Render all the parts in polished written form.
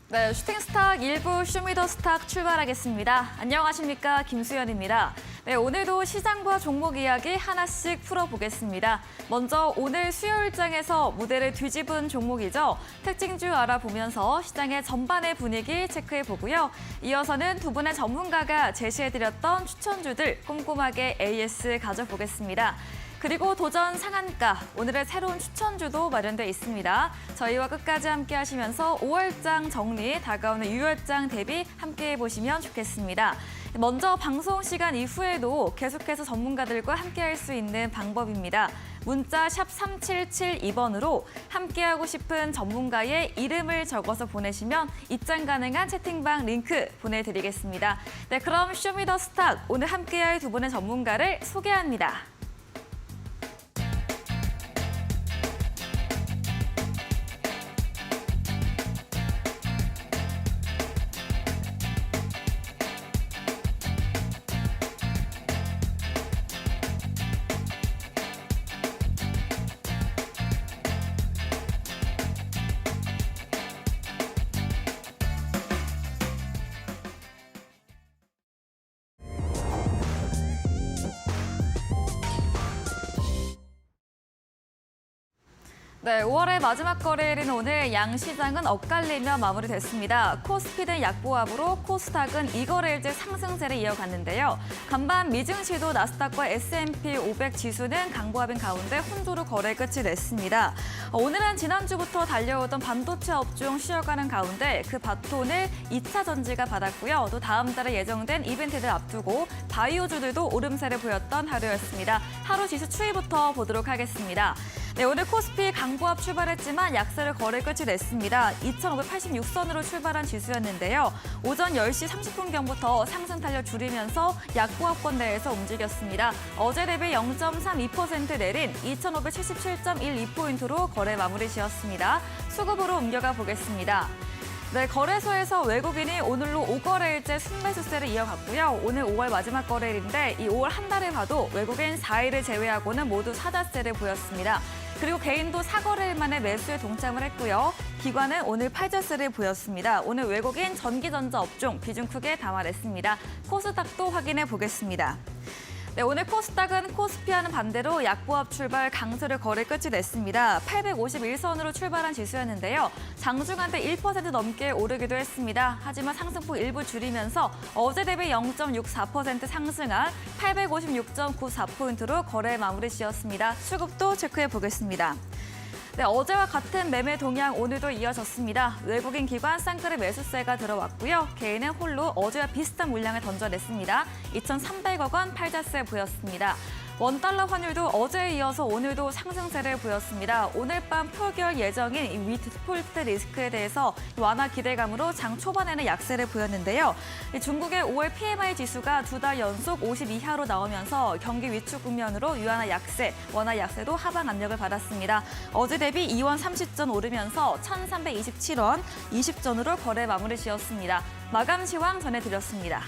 네, 슈팅스탁 1부 쇼미더스탁 출발하겠습니다. 안녕하십니까, 김수연입니다. 네, 오늘도 시장과 종목 이야기 하나씩 풀어보겠습니다. 먼저 오늘 수요일장에서 무대를 뒤집은 종목이죠. 특징주 알아보면서 시장의 전반의 분위기 체크해보고요. 이어서는 두 분의 전문가가 제시해드렸던 추천주들 꼼꼼하게 AS 가져보겠습니다. 그리고 도전 상한가, 오늘의 새로운 추천주도 마련돼 있습니다. 저희와 끝까지 함께 하시면서 5월장 정리, 다가오는 6월장 대비 함께 해보시면 좋겠습니다. 먼저 방송 시간 이후에도 계속해서 전문가들과 함께할 수 있는 방법입니다. 문자 샵 3772번으로 함께하고 싶은 전문가의 이름을 적어서 보내시면 입장 가능한 채팅방 링크 보내드리겠습니다. 네, 그럼 쇼미더스탁, 오늘 함께할 두 분의 전문가를 소개합니다. 네, 5월의 마지막 거래일인 오늘 양시장은 엇갈리며 마무리됐습니다. 코스피는 약보합으로 코스닥은 이거래일째 상승세를 이어갔는데요. 간밤 미증시도 나스닥과 S&P 500 지수는 강보합인 가운데 혼조로 거래 끝이 냈습니다. 오늘은 지난주부터 달려오던 반도체 업종 쉬어가는 가운데 그 바톤을 2차 전지가 받았고요. 또 다음 달에 예정된 이벤트를 앞두고 바이오주들도 오름세를 보였던 하루였습니다. 하루 지수 추이부터 보도록 하겠습니다. 네, 오늘 코스피 강보합 출발했지만 약세를 거래 끝이 냈습니다. 2,586선으로 출발한 지수였는데요. 오전 10시 30분경부터 상승 탄력 줄이면서 약보합권 내에서 움직였습니다. 어제 대비 0.32% 내린 2,577.12포인트로 거래 마무리 지었습니다. 수급으로 옮겨가 보겠습니다. 네, 거래소에서 외국인이 오늘로 5거래일째 순매수세를 이어갔고요. 오늘 5월 마지막 거래일인데 이 5월 한 달을 봐도 외국인 4일을 제외하고는 모두 사자세를 보였습니다. 그리고 개인도 4거래일 만에 매수에 동참을 했고요. 기관은 오늘 팔자세를 보였습니다. 오늘 외국인 전기전자 업종 비중 크게 담아냈습니다. 코스닥도 확인해 보겠습니다. 네, 오늘 코스닥은 코스피와는 반대로 약보합 출발 강세를 거래 끝이 냈습니다. 851선으로 출발한 지수였는데요. 장중한테 1% 넘게 오르기도 했습니다. 하지만 상승폭 일부 줄이면서 어제 대비 0.64% 상승한 856.94포인트로 거래 마무리 지었습니다. 수급도 체크해 보겠습니다. 네, 어제와 같은 매매 동향 오늘도 이어졌습니다. 외국인 기관 쌍끌의 매수세가 들어왔고요. 개인은 홀로 어제와 비슷한 물량을 던져냈습니다. 2,300억 원 팔자세 보였습니다. 원달러 환율도 어제에 이어서 오늘도 상승세를 보였습니다. 오늘 밤 표결 예정인 이 위트폴트 리스크에 대해서 완화 기대감으로 장 초반에는 약세를 보였는데요. 중국의 5월 PMI 지수가 2달 연속 50 이하로 나오면서 경기 위축 국면으로 유한화 약세, 원화 약세도 하방 압력을 받았습니다. 어제 대비 2원 30전 오르면서 1,327원 20전으로 거래 마무리 지었습니다. 마감 시황 전해드렸습니다.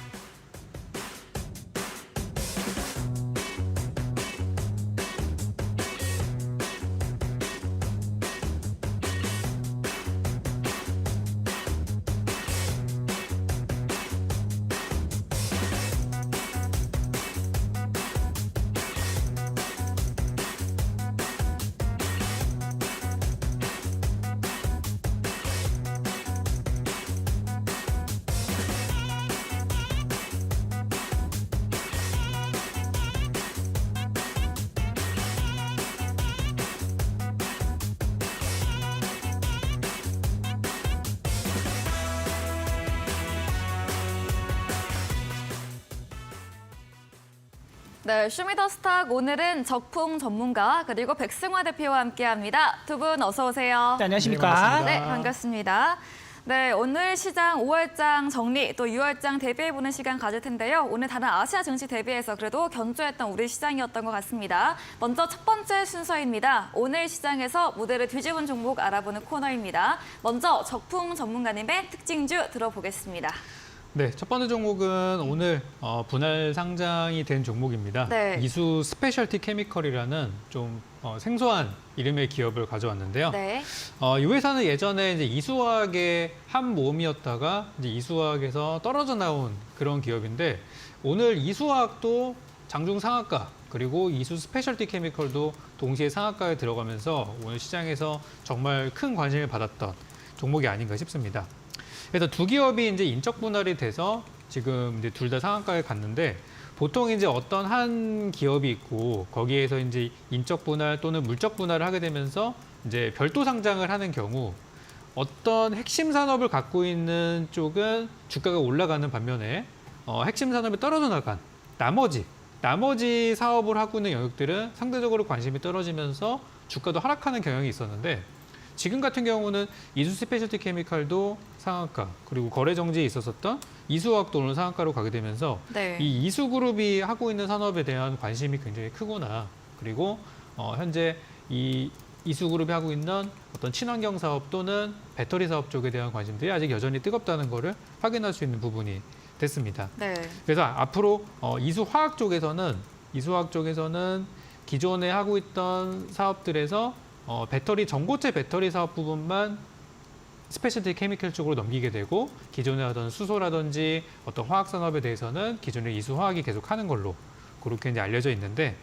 네, 쇼미더스탁 오늘은 적풍 전문가 그리고 백승화 대표와 함께합니다. 두 분 어서 오세요. 네, 안녕하십니까? 네, 반갑습니다. 네, 오늘 시장 5월장 정리 또 6월장 대비해보는 시간 가질 텐데요. 오늘 다른 아시아 증시 대비해서 그래도 견조했던 우리 시장이었던 것 같습니다. 먼저 첫 번째 순서입니다. 오늘 시장에서 무대를 뒤집은 종목 알아보는 코너입니다. 먼저 적풍 전문가님의 특징주 들어보겠습니다. 네, 첫 번째 종목은 오늘 분할 상장이 된 종목입니다. 네. 이수 스페셜티 케미컬이라는 좀 생소한 이름의 기업을 가져왔는데요. 네. 이 회사는 예전에 이제 이수화학의 한 모음이었다가 이제 이수화학에서 떨어져 나온 그런 기업인데 오늘 이수화학도 장중 상한가 그리고 이수 스페셜티 케미컬도 동시에 상한가에 들어가면서 오늘 시장에서 정말 큰 관심을 받았던 종목이 아닌가 싶습니다. 그래서 두 기업이 이제 인적 분할이 돼서 지금 이제 둘 다 상한가에 갔는데 보통 이제 어떤 한 기업이 있고 거기에서 이제 인적 분할 또는 물적 분할을 하게 되면서 이제 별도 상장을 하는 경우 어떤 핵심 산업을 갖고 있는 쪽은 주가가 올라가는 반면에 핵심 산업이 떨어져 나간 나머지 사업을 하고 있는 영역들은 상대적으로 관심이 떨어지면서 주가도 하락하는 경향이 있었는데 지금 같은 경우는 이수 스페셜티 케미칼도 상한가 그리고 거래 정지에 있었던 이수화학도 오늘 상한가로 가게 되면서 네. 이 이수그룹이 하고 있는 산업에 대한 관심이 굉장히 크구나. 그리고 현재 이 이수그룹이 하고 있는 어떤 친환경 사업 또는 배터리 사업 쪽에 대한 관심들이 아직 여전히 뜨겁다는 것을 확인할 수 있는 부분이 됐습니다. 네. 그래서 앞으로 이수화학 쪽에서는 기존에 하고 있던 사업들에서 전고체 배터리 사업 부분만 스페셜티 케미컬 쪽으로 넘기게 되고 기존에 하던 수소라든지 어떤 화학 산업에 대해서는 기존의 이수화학이 계속 하는 걸로 그렇게 이제 알려져 있는데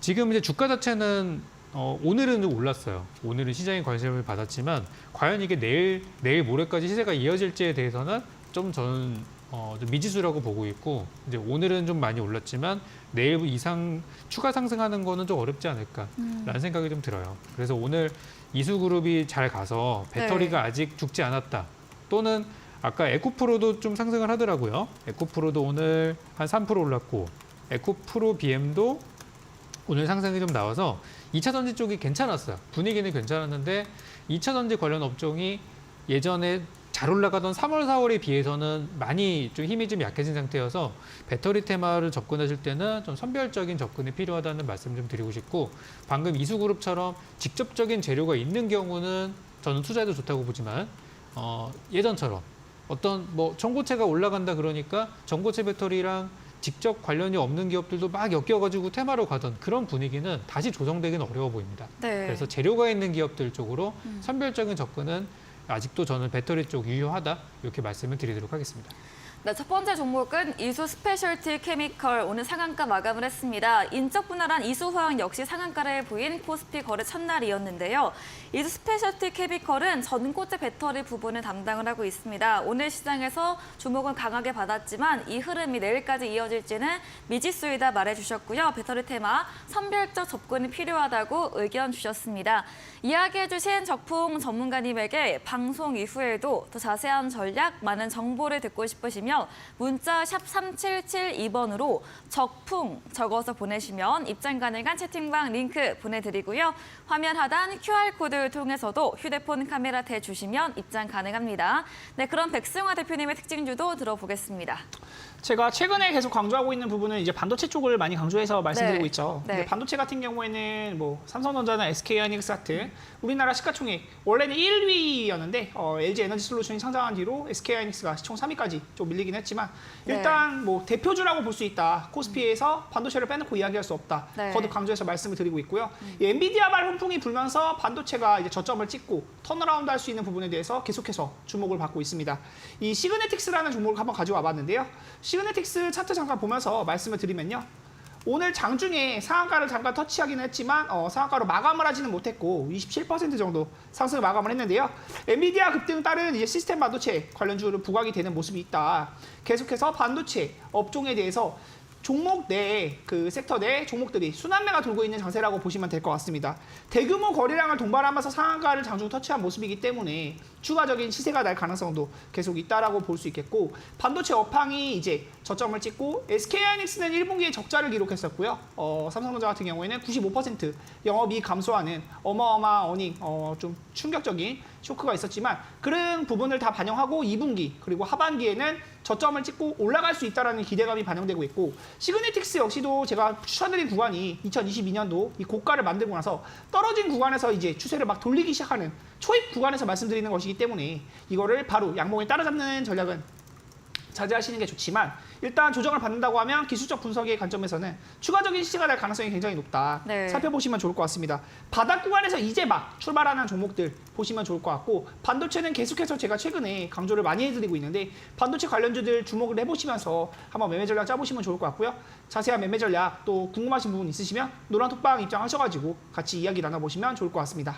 지금 이제 주가 자체는 오늘은 좀 올랐어요. 오늘은 시장의 관심을 받았지만 과연 이게 내일 모레까지 시세가 이어질지에 대해서는 좀 저는 좀 미지수라고 보고 있고 이제 오늘은 좀 많이 올랐지만 내일 이상 추가 상승하는 거는 좀 어렵지 않을까라는 생각이 좀 들어요. 그래서 오늘 이수그룹이 잘 가서 배터리가 네. 아직 죽지 않았다. 또는 아까 에코프로도 좀 상승을 하더라고요. 에코프로도 오늘 한 3% 올랐고 에코프로 BM도 오늘 상승이 좀 나와서 2차 전지 쪽이 괜찮았어요. 분위기는 괜찮았는데 2차 전지 관련 업종이 예전에 잘 올라가던 3월, 4월에 비해서는 많이 좀 힘이 좀 약해진 상태여서 배터리 테마를 접근하실 때는 좀 선별적인 접근이 필요하다는 말씀 좀 드리고 싶고 방금 이수그룹처럼 직접적인 재료가 있는 경우는 저는 투자해도 좋다고 보지만 예전처럼 어떤 뭐 전고체가 올라간다 그러니까 전고체 배터리랑 직접 관련이 없는 기업들도 막 엮여가지고 테마로 가던 그런 분위기는 다시 조정되기는 어려워 보입니다. 네. 그래서 재료가 있는 기업들 쪽으로 선별적인 접근은 아직도 저는 배터리 쪽 유효하다 이렇게 말씀을 드리도록 하겠습니다. 네, 첫 번째 종목은 이수 스페셜티 케미컬 오늘 상한가 마감을 했습니다. 인적 분할한 이수화학 역시 상한가를 보인 코스피 거래 첫날이었는데요. 이수 스페셜티 케미컬은 전고체 배터리 부분을 담당을 하고 있습니다. 오늘 시장에서 주목은 강하게 받았지만 이 흐름이 내일까지 이어질지는 미지수이다 말해주셨고요. 배터리 테마 선별적 접근이 필요하다고 의견 주셨습니다. 이야기해 주신 적풍 전문가님에게 방송 이후에도 더 자세한 전략, 많은 정보를 듣고 싶으시면 문자 샵 3772번으로 적풍 적어서 보내시면 입장 가능한 채팅방 링크 보내드리고요. 화면 하단 QR코드를 통해서도 휴대폰 카메라 대주시면 입장 가능합니다. 네, 그럼 백승화 대표님의 특징주도 들어보겠습니다. 제가 최근에 계속 강조하고 있는 부분은 이제 반도체 쪽을 많이 강조해서 말씀드리고 네. 있죠. 네. 근데 반도체 같은 경우에는 뭐 삼성전자나 SK하이닉스 같은 우리나라 시가총액 원래는 1위였는데 LG 에너지 솔루션이 상장한 뒤로 SK하이닉스가 시총 3위까지 좀 밀리긴 했지만 일단 뭐 대표주라고 볼 수 있다. 코스피에서 반도체를 빼놓고 이야기할 수 없다. 네. 거듭 강조해서 말씀을 드리고 있고요. 이 엔비디아발 훈풍이 불면서 반도체가 이제 저점을 찍고 턴어라운드 할 수 있는 부분에 대해서 계속해서 주목을 받고 있습니다. 이 시그네틱스라는 종목을 한번 가져와 봤는데요. 시그네틱스 차트 잠깐 보면서 말씀을 드리면요. 오늘 장중에 상한가를 잠깐 터치하긴 했지만 상한가로 마감을 하지는 못했고 27% 정도 상승을 마감을 했는데요. 엔비디아 급등 따른 이제 시스템 반도체 관련주로 부각이 되는 모습이 있다. 계속해서 반도체 업종에 대해서 종목 내 그 섹터 내 종목들이 순환매가 돌고 있는 장세라고 보시면 될 것 같습니다. 대규모 거래량을 동반하면서 상한가를 장중 터치한 모습이기 때문에 추가적인 시세가 날 가능성도 계속 있다라고 볼 수 있겠고 반도체 업황이 이제 저점을 찍고 SK하이닉스는 1분기에 적자를 기록했었고요. 삼성전자 같은 경우에는 95% 영업이익 감소하는 어마어마한 어닝 좀 충격적인 쇼크가 있었지만 그런 부분을 다 반영하고 2분기 그리고 하반기에는 저점을 찍고 올라갈 수 있다는 기대감이 반영되고 있고 시그네틱스 역시도 제가 추천드린 구간이 2022년도 이 고가를 만들고 나서 떨어진 구간에서 이제 추세를 막 돌리기 시작하는 초입 구간에서 말씀드리는 것이기 때문에 이거를 바로 양봉에 따라잡는 전략은 자제하시는 게 좋지만 일단 조정을 받는다고 하면 기술적 분석의 관점에서는 추가적인 시세가 날 가능성이 굉장히 높다. 네. 살펴보시면 좋을 것 같습니다. 바닥 구간에서 이제 막 출발하는 종목들 보시면 좋을 것 같고 반도체는 계속해서 제가 최근에 강조를 많이 해드리고 있는데 반도체 관련주들 주목을 해보시면서 한번 매매 전략 짜보시면 좋을 것 같고요. 자세한 매매 전략 또 궁금하신 부분 있으시면 노란톡방 입장하셔가지고 같이 이야기 나눠보시면 좋을 것 같습니다.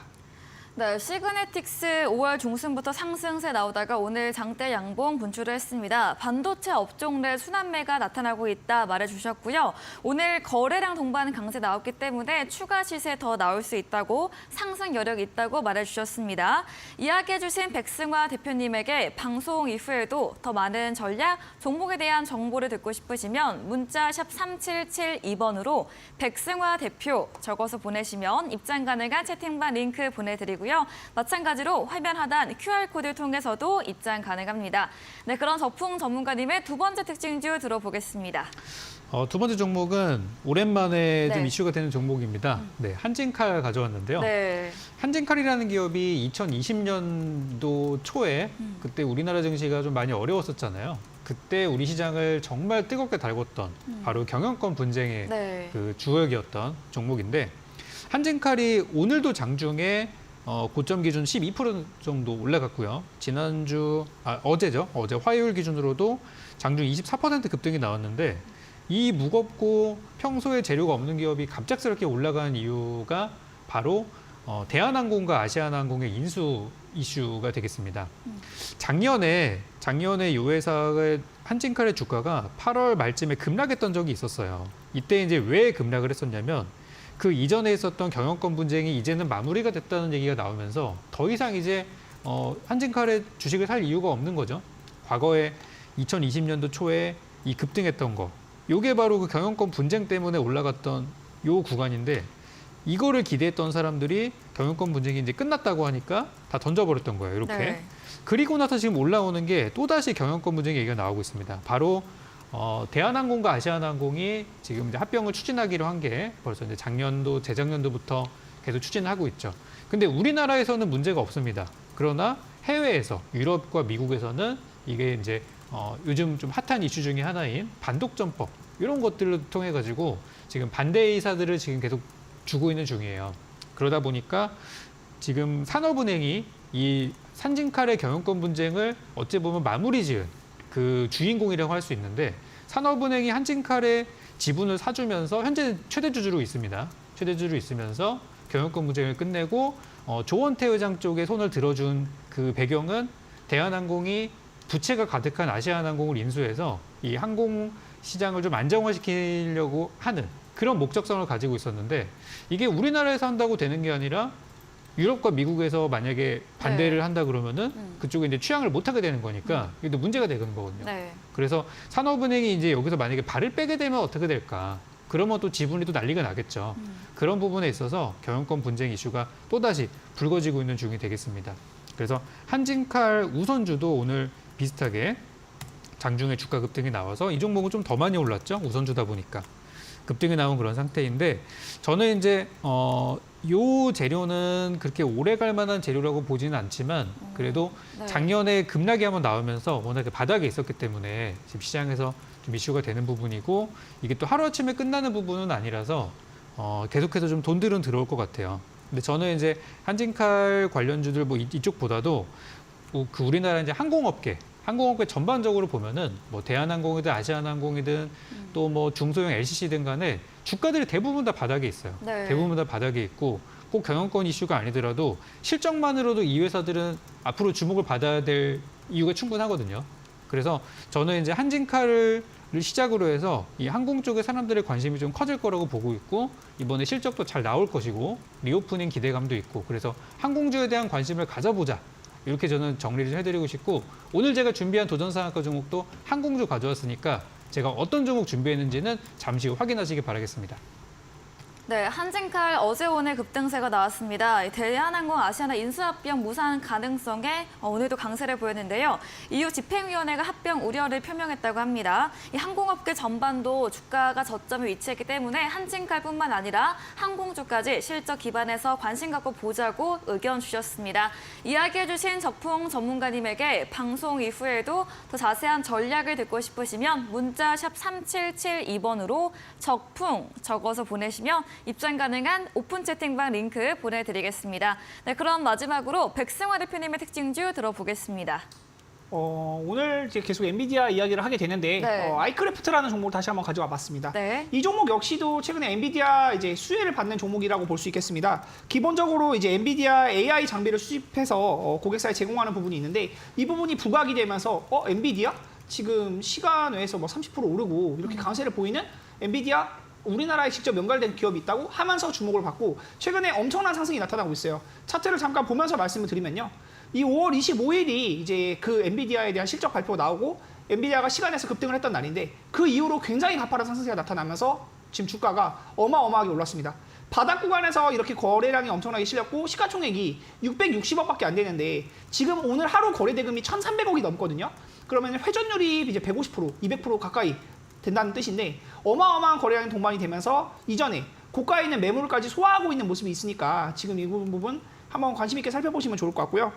네, 시그네틱스 5월 중순부터 상승세 나오다가 오늘 장대 양봉 분출을 했습니다. 반도체 업종 내 순환매가 나타나고 있다 말해주셨고요. 오늘 거래량 동반 강세 나왔기 때문에 추가 시세 더 나올 수 있다고 상승 여력 있다고 말해주셨습니다. 이야기해주신 백승화 대표님에게 방송 이후에도 더 많은 전략, 종목에 대한 정보를 듣고 싶으시면 문자 샵 3772번으로 백승화 대표 적어서 보내시면 입장 가능한 채팅방 링크 보내드리고요. 마찬가지로 화면 하단 QR코드를 통해서도 입장 가능합니다. 네, 그런 저풍 전문가님의 두 번째 특징주 들어보겠습니다. 두 번째 종목은 오랜만에 좀 네. 이슈가 되는 종목입니다. 네, 한진칼 가져왔는데요. 네. 한진칼이라는 기업이 2020년도 초에 그때 우리나라 증시가 좀 많이 어려웠었잖아요. 그때 우리 시장을 정말 뜨겁게 달궜던 바로 경영권 분쟁의 네. 그 주역이었던 종목인데 한진칼이 오늘도 장중에 고점 기준 12% 정도 올라갔고요. 어제죠. 어제 화요일 기준으로도 장중 24% 급등이 나왔는데 이 무겁고 평소에 재료가 없는 기업이 갑작스럽게 올라간 이유가 바로 대한항공과 아시아나항공의 인수 이슈가 되겠습니다. 작년에 이 회사의 한진칼의 주가가 8월 말쯤에 급락했던 적이 있었어요. 이때 이제 왜 급락을 했었냐면 그 이전에 있었던 경영권 분쟁이 이제는 마무리가 됐다는 얘기가 나오면서 더 이상 이제 한진칼의 주식을 살 이유가 없는 거죠. 과거에 2020년도 초에 이 급등했던 거, 요게 바로 그 경영권 분쟁 때문에 올라갔던 요 구간인데 이거를 기대했던 사람들이 경영권 분쟁이 이제 끝났다고 하니까 다 던져버렸던 거예요. 이렇게. 네. 그리고 나서 지금 올라오는 게 또다시 경영권 분쟁 얘기가 나오고 있습니다. 바로 대한항공과 아시아나항공이 지금 이제 합병을 추진하기로 한 게 벌써 이제 작년도, 재작년도부터 계속 추진하고 있죠. 근데 우리나라에서는 문제가 없습니다. 그러나 해외에서, 유럽과 미국에서는 이게 이제 요즘 좀 핫한 이슈 중에 하나인 반독점법 이런 것들을 통해 가지고 지금 반대 의사들을 지금 계속 주고 있는 중이에요. 그러다 보니까 지금 산업은행이 이 한진칼의 경영권 분쟁을 어찌 보면 마무리 지은 그 주인공이라고 할 수 있는데 산업은행이 한진칼의 지분을 사주면서 현재 최대주주로 있습니다. 최대주주로 있으면서 경영권 분쟁을 끝내고 조원태 회장 쪽에 손을 들어준 그 배경은 대한항공이 부채가 가득한 아시아나항공을 인수해서 이 항공 시장을 좀 안정화시키려고 하는 그런 목적성을 가지고 있었는데 이게 우리나라에서 한다고 되는 게 아니라 유럽과 미국에서 만약에 반대를 한다 그러면은 그쪽에 이제 취향을 못 하게 되는 거니까 이게 또 문제가 되는 거거든요. 네. 그래서 산업은행이 이제 여기서 만약에 발을 빼게 되면 어떻게 될까? 그러면 또 지분이 또 난리가 나겠죠. 그런 부분에 있어서 경영권 분쟁 이슈가 또다시 불거지고 있는 중이 되겠습니다. 그래서 한진칼 우선주도 오늘 비슷하게 장중에 주가 급등이 나와서 이 종목은 좀 더 많이 올랐죠. 우선주다 보니까. 급등이 나온 그런 상태인데 저는 이제 요 재료는 그렇게 오래 갈 만한 재료라고 보지는 않지만 그래도 네. 작년에 급락이 한번 나오면서 워낙에 바닥에 있었기 때문에 지금 시장에서 좀 이슈가 되는 부분이고 이게 또 하루아침에 끝나는 부분은 아니라서 계속해서 좀 돈들은 들어올 것 같아요. 근데 저는 이제 한진칼 관련주들 뭐 이쪽보다도 그 우리나라 이제 항공업계 전반적으로 보면은 뭐 대한항공이든 아시아나항공이든 또 뭐 중소형 LCC든 간에 주가들이 대부분 다 바닥에 있어요. 네. 대부분 다 바닥에 있고 꼭 경영권 이슈가 아니더라도 실적만으로도 이 회사들은 앞으로 주목을 받아야 될 이유가 충분하거든요. 그래서 저는 이제 한진칼을 시작으로 해서 이 항공 쪽에 사람들의 관심이 좀 커질 거라고 보고 있고 이번에 실적도 잘 나올 것이고 리오프닝 기대감도 있고 그래서 항공주에 대한 관심을 가져보자. 이렇게 저는 정리를 해드리고 싶고 오늘 제가 준비한 도전상한가 종목도 항공주 가져왔으니까 제가 어떤 종목 준비했는지는 잠시 후 확인하시기 바라겠습니다. 네, 한진칼 어제 오늘 급등세가 나왔습니다. 대한항공 아시아나 인수합병 무산 가능성에 오늘도 강세를 보였는데요. 이후 집행위원회가 합병 우려를 표명했다고 합니다. 이 항공업계 전반도 주가가 저점에 위치했기 때문에 한진칼뿐만 아니라 항공주까지 실적 기반에서 관심 갖고 보자고 의견 주셨습니다. 이야기해 주신 적풍 전문가님에게 방송 이후에도 더 자세한 전략을 듣고 싶으시면 문자 샵 3772번으로 적풍 적어서 보내시면 입장 가능한 오픈 채팅방 링크 보내드리겠습니다. 네, 그럼 마지막으로 백승화 대표님의 특징주 들어보겠습니다. 오늘 이제 계속 엔비디아 이야기를 하게 되는데 네. 아이크래프트라는 종목을 다시 한번 가져와 봤습니다. 네. 이 종목 역시도 최근에 엔비디아 이제 수혜를 받는 종목이라고 볼 수 있겠습니다. 기본적으로 이제 엔비디아 AI 장비를 수집해서 고객사에 제공하는 부분이 있는데 이 부분이 부각이 되면서 엔비디아 지금 시간 외에서 뭐 30% 오르고 이렇게 강세를 보이는 엔비디아 우리나라에 직접 연결된 기업이 있다고 하면서 주목을 받고 최근에 엄청난 상승이 나타나고 있어요. 차트를 잠깐 보면서 말씀을 드리면요. 이 5월 25일이 이제 그 엔비디아에 대한 실적 발표가 나오고 엔비디아가 시간에서 급등을 했던 날인데 그 이후로 굉장히 가파른 상승세가 나타나면서 지금 주가가 어마어마하게 올랐습니다. 바닥 구간에서 이렇게 거래량이 엄청나게 실렸고 시가총액이 660억밖에 안 되는데 지금 오늘 하루 거래 대금이 1,300억이 넘거든요. 그러면 회전율이 이제 150%, 200% 가까이 된다는 뜻인데 어마어마한 거래량이 동반이 되면서 이전에 고가에 있는 매물까지 소화하고 있는 모습이 있으니까 지금 이 부분 한번 관심 있게 살펴보시면 좋을 것 같고요.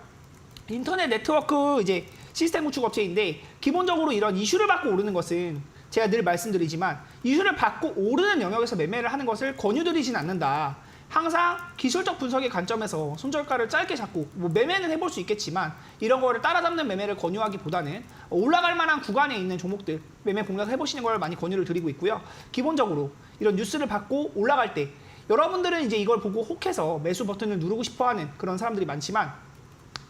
인터넷 네트워크 이제 시스템 구축 업체인데 기본적으로 이런 이슈를 받고 오르는 것은 제가 늘 말씀드리지만 이슈를 받고 오르는 영역에서 매매를 하는 것을 권유드리진 않는다. 항상 기술적 분석의 관점에서 손절가를 짧게 잡고 뭐 매매는 해볼 수 있겠지만 이런 거를 따라잡는 매매를 권유하기보다는 올라갈 만한 구간에 있는 종목들 매매 공략을 해보시는 걸 많이 권유를 드리고 있고요. 기본적으로 이런 뉴스를 받고 올라갈 때 여러분들은 이제 이걸 보고 혹해서 매수 버튼을 누르고 싶어하는 그런 사람들이 많지만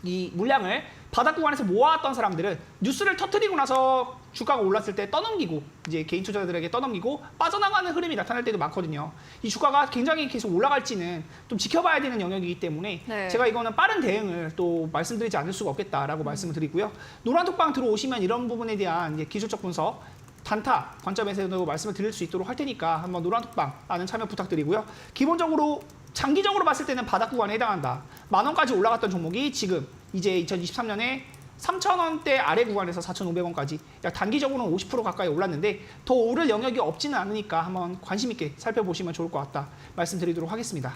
이 물량을 바닥 구간에서 모아왔던 사람들은 뉴스를 터뜨리고 나서 주가가 올랐을 때 떠넘기고 이제 개인 투자자들에게 떠넘기고 빠져나가는 흐름이 나타날 때도 많거든요. 이 주가가 굉장히 계속 올라갈지는 좀 지켜봐야 되는 영역이기 때문에 네. 제가 이거는 빠른 대응을 또 말씀드리지 않을 수가 없겠다라고 말씀을 드리고요. 노란톡방 들어오시면 이런 부분에 대한 이제 기술적 분석 단타 관점에서도 말씀을 드릴 수 있도록 할 테니까 한번 노란톡방 많은 참여 부탁드리고요. 기본적으로 장기적으로 봤을 때는 바닥 구간에 해당한다. 10,000원까지 올라갔던 종목이 지금 이제 2023년에 3,000원대 아래 구간에서 4,500원까지 약 단기적으로는 50% 가까이 올랐는데 더 오를 영역이 없지는 않으니까 한번 관심 있게 살펴보시면 좋을 것 같다 말씀드리도록 하겠습니다.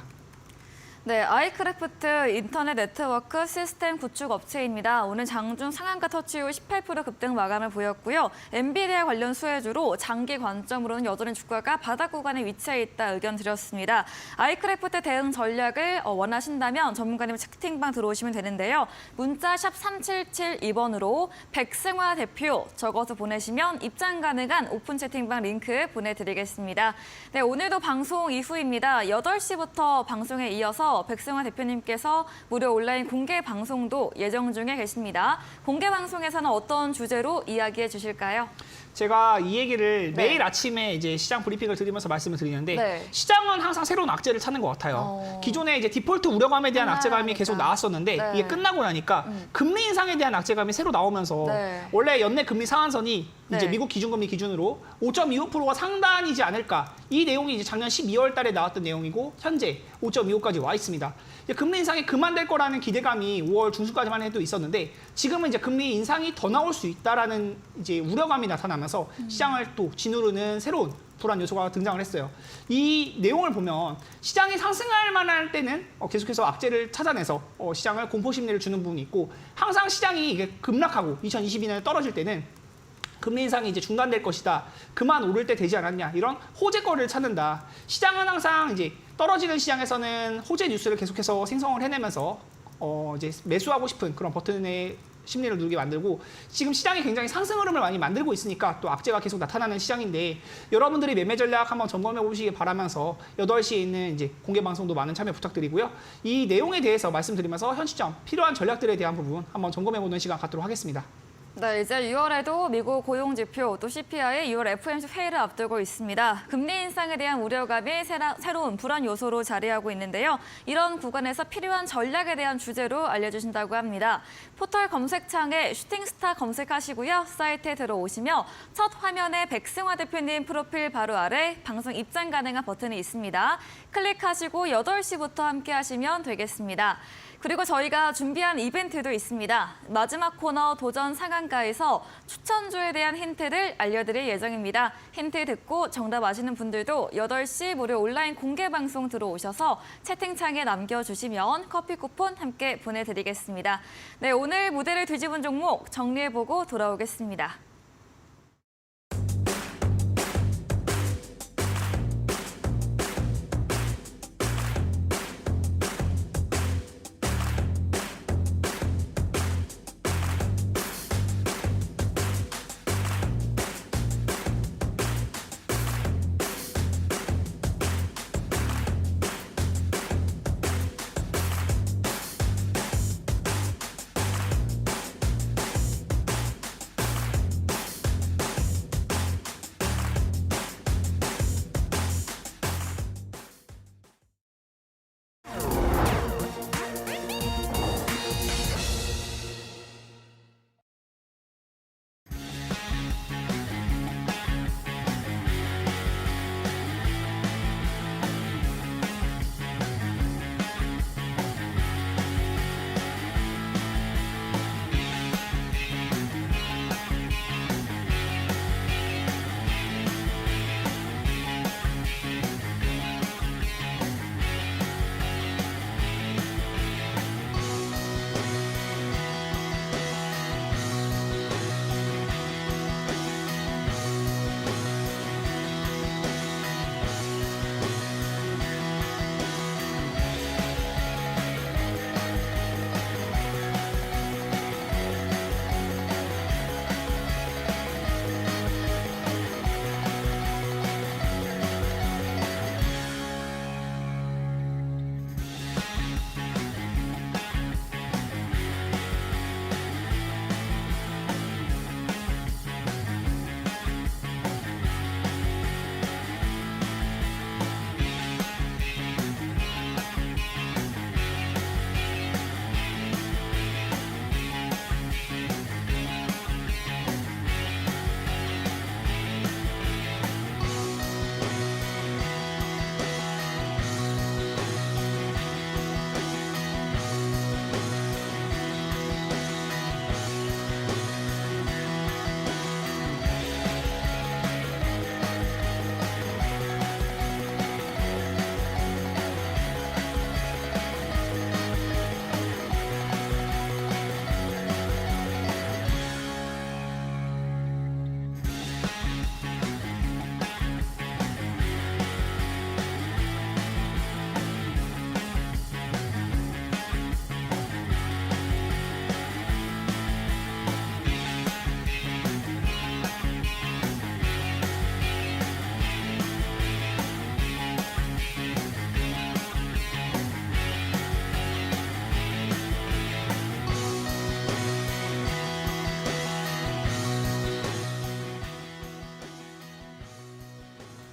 네, 아이크래프트 인터넷 네트워크 시스템 구축 업체입니다. 오늘 장중 상한가 터치 후 18% 급등 마감을 보였고요. 엔비디아 관련 수혜주로 장기 관점으로는 여전히 주가가 바닥 구간에 위치해 있다 의견 드렸습니다. 아이크래프트 대응 전략을 원하신다면 전문가님 채팅방 들어오시면 되는데요. 문자 샵 3772번으로 백승화 대표 적어서 보내시면 입장 가능한 오픈 채팅방 링크 보내드리겠습니다. 네, 오늘도 방송 이후입니다. 8시부터 방송에 이어서 백승화 대표님께서 무료 온라인 공개 방송도 예정 중에 계십니다. 공개 방송에서는 어떤 주제로 이야기해 주실까요? 제가 이 얘기를 네. 매일 아침에 이제 시장 브리핑을 드리면서 말씀을 드리는데 네. 시장은 항상 새로운 악재를 찾는 것 같아요. 기존에 이제 디폴트 우려감에 대한 악재감이 계속 나왔었는데 네. 이게 끝나고 나니까 금리 인상에 대한 악재감이 새로 나오면서 네. 원래 연내 금리 상한선이 이제 네. 미국 기준금리 기준으로 5.25%가 상단이지 않을까. 이 내용이 이제 작년 12월 달에 나왔던 내용이고 현재 5.25까지 와 있습니다. 이제 금리 인상이 그만될 거라는 기대감이 5월 중순까지만 해도 있었는데 지금은 이제 금리 인상이 더 나올 수 있다라는 이제 우려감이 나타나면서 시장을 또 짓누르는 새로운 불안 요소가 등장을 했어요. 이 내용을 보면 시장이 상승할 만할 때는 계속해서 악재를 찾아내서 시장을 공포 심리를 주는 부분이 있고 항상 시장이 이게 급락하고 2022년에 떨어질 때는 금리 인상이 이제 중단될 것이다. 그만 오를 때 되지 않았냐. 이런 호재거리를 찾는다. 시장은 항상 이제 떨어지는 시장에서는 호재 뉴스를 계속해서 생성을 해내면서 이제 매수하고 싶은 그런 버튼의 심리를 누르게 만들고 지금 시장이 굉장히 상승 흐름을 많이 만들고 있으니까 또 악재가 계속 나타나는 시장인데 여러분들이 매매 전략 한번 점검해 보시기 바라면서 8시에 있는 이제 공개 방송도 많은 참여 부탁드리고요. 이 내용에 대해서 말씀드리면서 현 시점 필요한 전략들에 대한 부분 한번 점검해 보는 시간 갖도록 하겠습니다. 네, 이제 6월에도 미국 고용지표 또 CPI 6월 FOMC 회의를 앞두고 있습니다. 금리 인상에 대한 우려감이 새로운 불안 요소로 자리하고 있는데요. 이런 구간에서 필요한 전략에 대한 주제로 알려주신다고 합니다. 포털 검색창에 슈팅스타 검색하시고요. 사이트에 들어오시며 첫 화면에 백승화 대표님 프로필 바로 아래 방송 입장 가능한 버튼이 있습니다. 클릭하시고 8시부터 함께 하시면 되겠습니다. 그리고 저희가 준비한 이벤트도 있습니다. 마지막 코너 도전 상한가에서 추천주에 대한 힌트를 알려드릴 예정입니다. 힌트 듣고 정답 아시는 분들도 8시 무료 온라인 공개 방송 들어오셔서 채팅창에 남겨주시면 커피 쿠폰 함께 보내드리겠습니다. 네, 오늘 무대를 뒤집은 종목 정리해보고 돌아오겠습니다.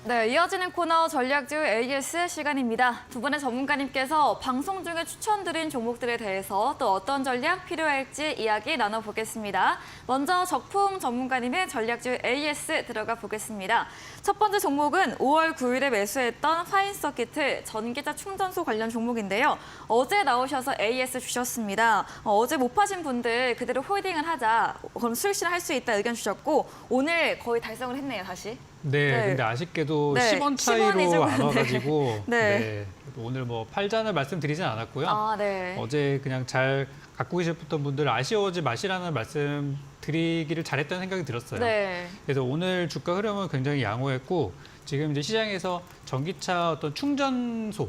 네, 이어지는 코너 전략주 AS 시간입니다. 두 분의 전문가님께서 방송 중에 추천드린 종목들에 대해서 또 어떤 전략 필요할지 이야기 나눠보겠습니다. 먼저 적풍 전문가님의 전략주 AS 들어가 보겠습니다. 첫 번째 종목은 5월 9일에 매수했던 파인서키트 전기차 충전소 관련 종목인데요. 어제 나오셔서 AS 주셨습니다. 어제 못 파신 분들 그대로 홀딩을 하자, 그럼 수익 실현할 수 있다 의견 주셨고 오늘 거의 달성을 했네요, 다시. 네, 네. 근데 아쉽게도 네, 10원 10원이 차이로 조금, 안 와가지고 네. 네, 오늘 뭐 팔자는 말씀드리진 않았고요. 아, 네. 어제 그냥 잘 갖고 계셨던 분들 아쉬워하지 마시라는 말씀 드리기를 잘했다는 생각이 들었어요. 네. 그래서 오늘 주가 흐름은 굉장히 양호했고 지금 이제 시장에서 전기차 어떤 충전소,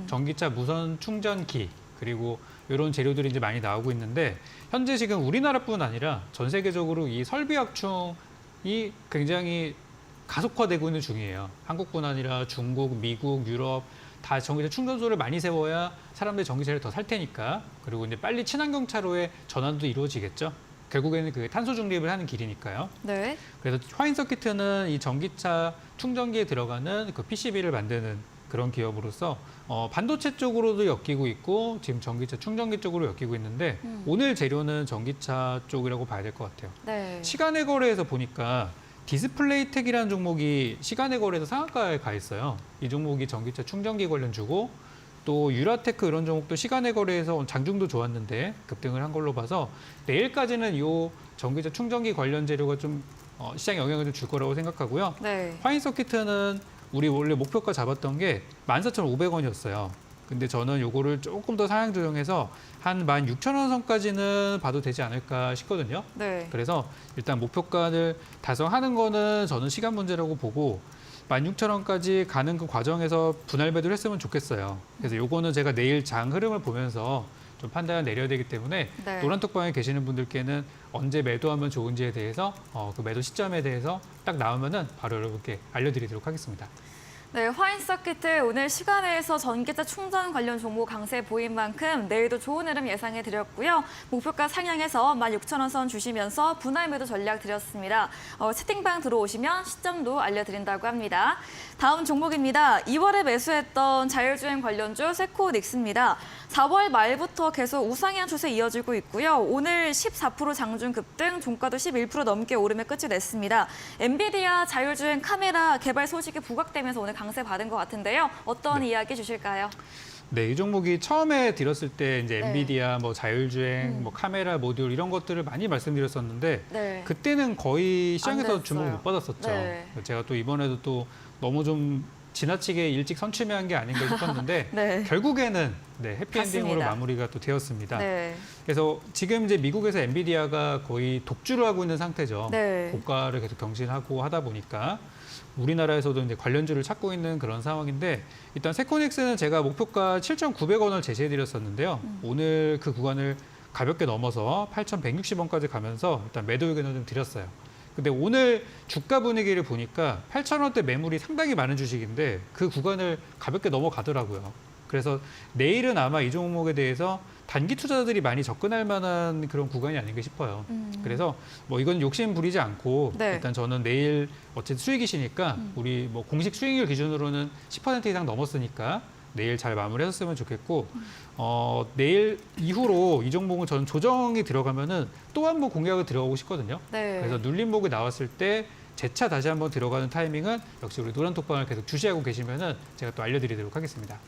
전기차 무선 충전기 그리고 이런 재료들이 이제 많이 나오고 있는데 현재 지금 우리나라뿐 아니라 전 세계적으로 이 설비 확충이 굉장히 가속화되고 있는 중이에요. 한국뿐 아니라 중국, 미국, 유럽 다 전기차 충전소를 많이 세워야 사람들이 전기차를 더 살 테니까. 그리고 이제 빨리 친환경 차로의 전환도 이루어지겠죠. 결국에는 그 탄소 중립을 하는 길이니까요. 네. 그래서 화인 서키트는 이 전기차 충전기에 들어가는 그 PCB를 만드는 그런 기업으로서 반도체 쪽으로도 엮이고 있고 지금 전기차 충전기 쪽으로 엮이고 있는데 오늘 재료는 전기차 쪽이라고 봐야 될 것 같아요. 네. 시간의 거래에서 보니까 디스플레이텍이라는 종목이 시간의 거래에서 상한가에 가 있어요. 이 종목이 전기차 충전기 관련주고 또 유라테크 이런 종목도 시간의 거래에서 장중도 좋았는데 급등을 한 걸로 봐서 내일까지는 이 전기차 충전기 관련 재료가 좀 시장에 영향을 좀 줄 거라고 생각하고요. 네. 화인 서키트는 우리 원래 목표가 잡았던 게 14,500원이었어요. 근데 저는 요거를 조금 더 상향 조정해서 한 16,000원 선까지는 봐도 되지 않을까 싶거든요. 네. 그래서 일단 목표가를 달성하는 거는 저는 시간 문제라고 보고 16,000원까지 가는 그 과정에서 분할 매도를 했으면 좋겠어요. 그래서 요거는 제가 내일 장 흐름을 보면서 좀 판단을 내려야 되기 때문에 네. 노란톡방에 계시는 분들께는 언제 매도하면 좋은지에 대해서 그 매도 시점에 대해서 딱 나오면은 바로 여러분께 알려드리도록 하겠습니다. 네, 화인 서키트 오늘 시간에서 전기차 충전 관련 종목 강세 보인 만큼 내일도 좋은 흐름 예상해 드렸고요. 목표가 상향해서 16,000원 선 주시면서 분할 매도 전략 드렸습니다. 채팅방 들어오시면 시점도 알려드린다고 합니다. 다음 종목입니다. 2월에 매수했던 자율주행 관련주 세코닉스입니다. 4월 말부터 계속 우상향 추세 이어지고 있고요. 오늘 14% 장중 급등, 종가도 11% 넘게 오름에 끝이 냈습니다. 엔비디아 자율주행 카메라 개발 소식이 부각되면서 오늘 강세 받은 것 같은데요. 어떤 이야기 주실까요? 네, 이 종목이 처음에 들었을 때 이제 네. 엔비디아, 뭐 자율주행, 뭐 카메라 모듈 이런 것들을 많이 말씀드렸었는데 네. 그때는 거의 안 시장에서 됐어요. 주목을 못 받았었죠. 네. 제가 또 이번에도 또 너무 좀 지나치게 일찍 선취매한 게 아닌가 싶었는데 네. 결국에는 해피엔딩으로 맞습니다. 마무리가 또 되었습니다. 네. 그래서 지금 이제 미국에서 엔비디아가 거의 독주를 하고 있는 상태죠. 네. 고가를 계속 경신하고 하다 보니까 우리나라에서도 이제 관련주를 찾고 있는 그런 상황인데 일단 세코닉스는 제가 목표가 7,900원을 제시해드렸었는데요. 오늘 그 구간을 가볍게 넘어서 8,160원까지 가면서 일단 매도 의견을 좀 드렸어요. 근데 오늘 주가 분위기를 보니까 8,000원대 매물이 상당히 많은 주식인데 그 구간을 가볍게 넘어가더라고요. 그래서 내일은 아마 이 종목에 대해서 단기 투자자들이 많이 접근할 만한 그런 구간이 아닌가 싶어요. 그래서 뭐 이건 욕심 부리지 않고 네. 일단 저는 내일 어쨌든 수익이시니까 우리 뭐 공식 수익률 기준으로는 10% 이상 넘었으니까 내일 잘 마무리했으면 좋겠고 내일 이후로 이 종목은 저는 조정이 들어가면은 또 한 번 공략을 들어가고 싶거든요. 네. 그래서 눌림목이 나왔을 때 재차 다시 한번 들어가는 타이밍은 역시 우리 노란톡방을 계속 주시하고 계시면은 제가 또 알려드리도록 하겠습니다.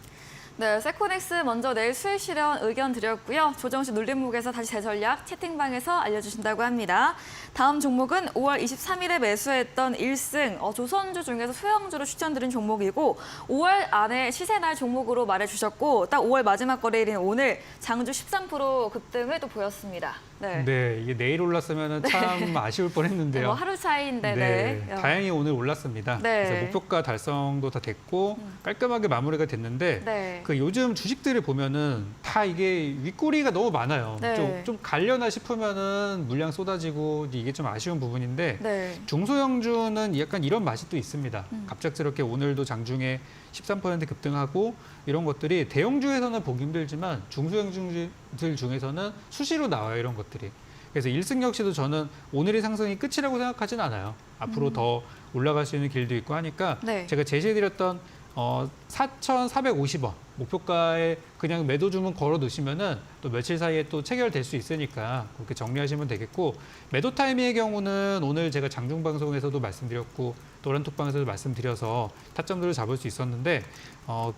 네, 세코닉스 먼저 내일 수익 실현 의견 드렸고요. 조정 시 눌림목에서 다시 재전략 채팅방에서 알려주신다고 합니다. 다음 종목은 5월 23일에 매수했던 1승 조선주 중에서 소형주로 추천드린 종목이고 5월 안에 시세날 종목으로 말해주셨고 딱 5월 마지막 거래일인 오늘 장주 13% 급등을 또 보였습니다. 네. 네, 이게 내일 올랐으면 참 아쉬울 네, 뻔했는데요. 뭐 하루 차이인데. 네, 다행히 오늘 올랐습니다. 네. 그래서 목표가 달성도 다 됐고 깔끔하게 마무리가 됐는데 네. 그 요즘 주식들을 보면은 다 이게 윗꼬리가 너무 많아요. 네. 좀 갈려나 싶으면은 물량 쏟아지고 이게 좀 아쉬운 부분인데 네. 중소형주는 약간 이런 맛이 또 있습니다. 갑작스럽게 오늘도 장중에 13% 급등하고 이런 것들이 대형주에서는 보기 힘들지만 중소형주들 중에서는 수시로 나와요, 이런 것들이. 그래서 1승 역시도 저는 오늘의 상승이 끝이라고 생각하진 않아요. 앞으로 더 올라갈 수 있는 길도 있고 하니까 네. 제가 제시해드렸던 4,450원 목표가에 그냥 매도 주문 걸어 놓으시면은 또 며칠 사이에 또 체결될 수 있으니까 그렇게 정리하시면 되겠고 매도 타이밍의 경우는 오늘 제가 장중 방송에서도 말씀드렸고 노란톡방에서도 말씀드려서 타점들을 잡을 수 있었는데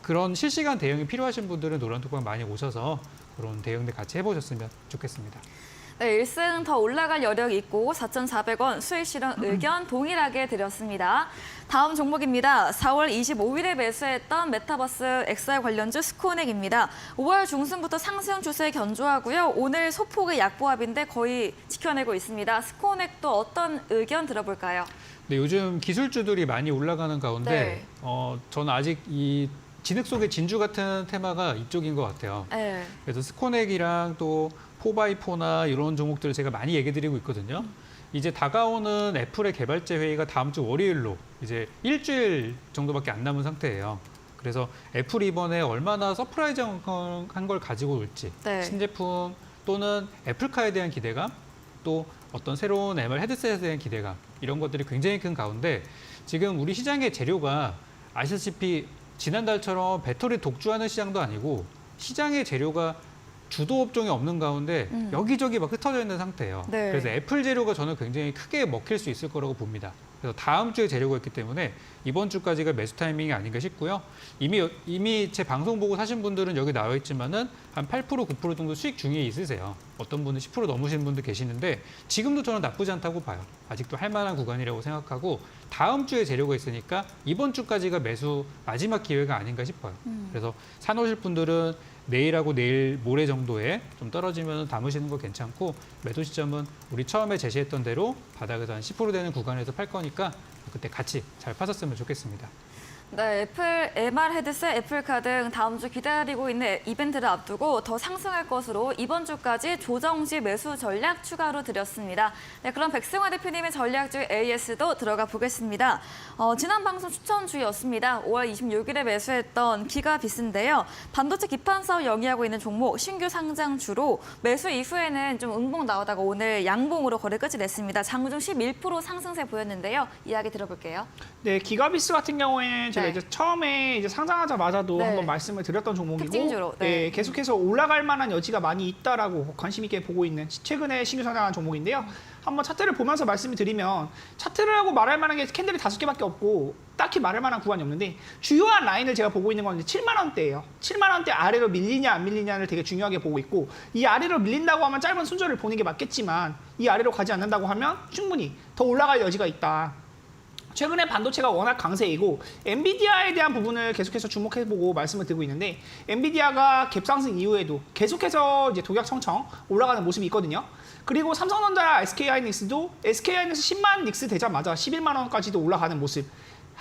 그런 실시간 대응이 필요하신 분들은 노란톡방 많이 오셔서 그런 대응들 같이 해보셨으면 좋겠습니다. 네, 1승 더 올라갈 여력이 있고 4,400원 수익 실현 의견 동일하게 드렸습니다. 다음 종목입니다. 4월 25일에 매수했던 메타버스 XR 관련주 스코넥입니다. 5월 중순부터 상승 추세 견조하고요. 오늘 소폭의 약보합인데 거의 지켜내고 있습니다. 스코넥도 어떤 의견 들어볼까요? 네, 요즘 기술주들이 많이 올라가는 가운데 네. 저는 아직 이 진흙 속의 진주 같은 테마가 이쪽인 것 같아요. 네. 그래서 스코넥이랑 또 4x4나 이런 종목들을 제가 많이 얘기 드리고 있거든요. 이제 다가오는 애플의 개발자 회의가 다음 주 월요일로 이제 일주일 정도밖에 안 남은 상태예요. 그래서 애플이 이번에 얼마나 서프라이즈한 걸 가지고 올지 네. 신제품 또는 애플카에 대한 기대감 또 어떤 새로운 MR 헤드셋에 대한 기대감 이런 것들이 굉장히 큰 가운데 지금 우리 시장의 재료가 아시다시피 지난달처럼 배터리 독주하는 시장도 아니고 시장의 재료가 주도 업종이 없는 가운데 여기저기 막 흩어져 있는 상태예요. 네. 그래서 애플 재료가 저는 굉장히 크게 먹힐 수 있을 거라고 봅니다. 그래서 다음 주에 재료가 있기 때문에 이번 주까지가 매수 타이밍이 아닌가 싶고요. 이미 제 방송 보고 사신 분들은 여기 나와 있지만은 한 8%, 9% 정도 수익 중에 있으세요. 어떤 분은 10% 넘으시는 분도 계시는데 지금도 저는 나쁘지 않다고 봐요. 아직도 할 만한 구간이라고 생각하고 다음 주에 재료가 있으니까 이번 주까지가 매수 마지막 기회가 아닌가 싶어요. 그래서 사놓으실 분들은 내일하고 내일 모레 정도에 좀 떨어지면 담으시는 거 괜찮고 매도 시점은 우리 처음에 제시했던 대로 바닥에서 한 10% 되는 구간에서 팔 거니까 그때 같이 잘 파셨으면 좋겠습니다. 네, 애플 MR 헤드셋, 애플카 등 다음 주 기다리고 있는 이벤트를 앞두고 더 상승할 것으로 이번 주까지 조정 시 매수 전략 추가로 드렸습니다. 네, 그럼 백승화 대표님의 전략주 AS도 들어가 보겠습니다. 지난 방송 추천주였습니다. 5월 26일에 매수했던 기가비스인데요. 반도체 기판 사업 영위하고 있는 종목 신규 상장주로 매수 이후에는 좀 음봉 나오다가 오늘 양봉으로 거래 끝이 냈습니다. 장중 11% 상승세 보였는데요. 이야기 들어볼게요. 네, 기가비스 같은 경우에는 제가 네. 이제 처음에 이제 상장하자마자도 네. 한번 말씀을 드렸던 종목이고, 특징주로, 네. 계속해서 올라갈 만한 여지가 많이 있다라고 관심 있게 보고 있는 최근에 신규 상장한 종목인데요. 한번 차트를 보면서 말씀을 드리면 차트를 하고 말할 만한 게 캔들이 5개밖에 없고 딱히 말할 만한 구간이 없는데 주요한 라인을 제가 보고 있는 건 이제 7만 원대예요. 7만 원대 아래로 밀리냐 안 밀리냐를 되게 중요하게 보고 있고 이 아래로 밀린다고 하면 짧은 순서를 보는 게 맞겠지만 이 아래로 가지 않는다고 하면 충분히 더 올라갈 여지가 있다. 최근에 반도체가 워낙 강세이고 엔비디아에 대한 부분을 계속해서 주목해보고 말씀을 드리고 있는데 엔비디아가 갭상승 이후에도 계속해서 이제 독약청청 올라가는 모습이 있거든요. 그리고 삼성전자, SK하이닉스도 SK하이닉스 10만 닉스 되자마자 11만 원까지도 올라가는 모습.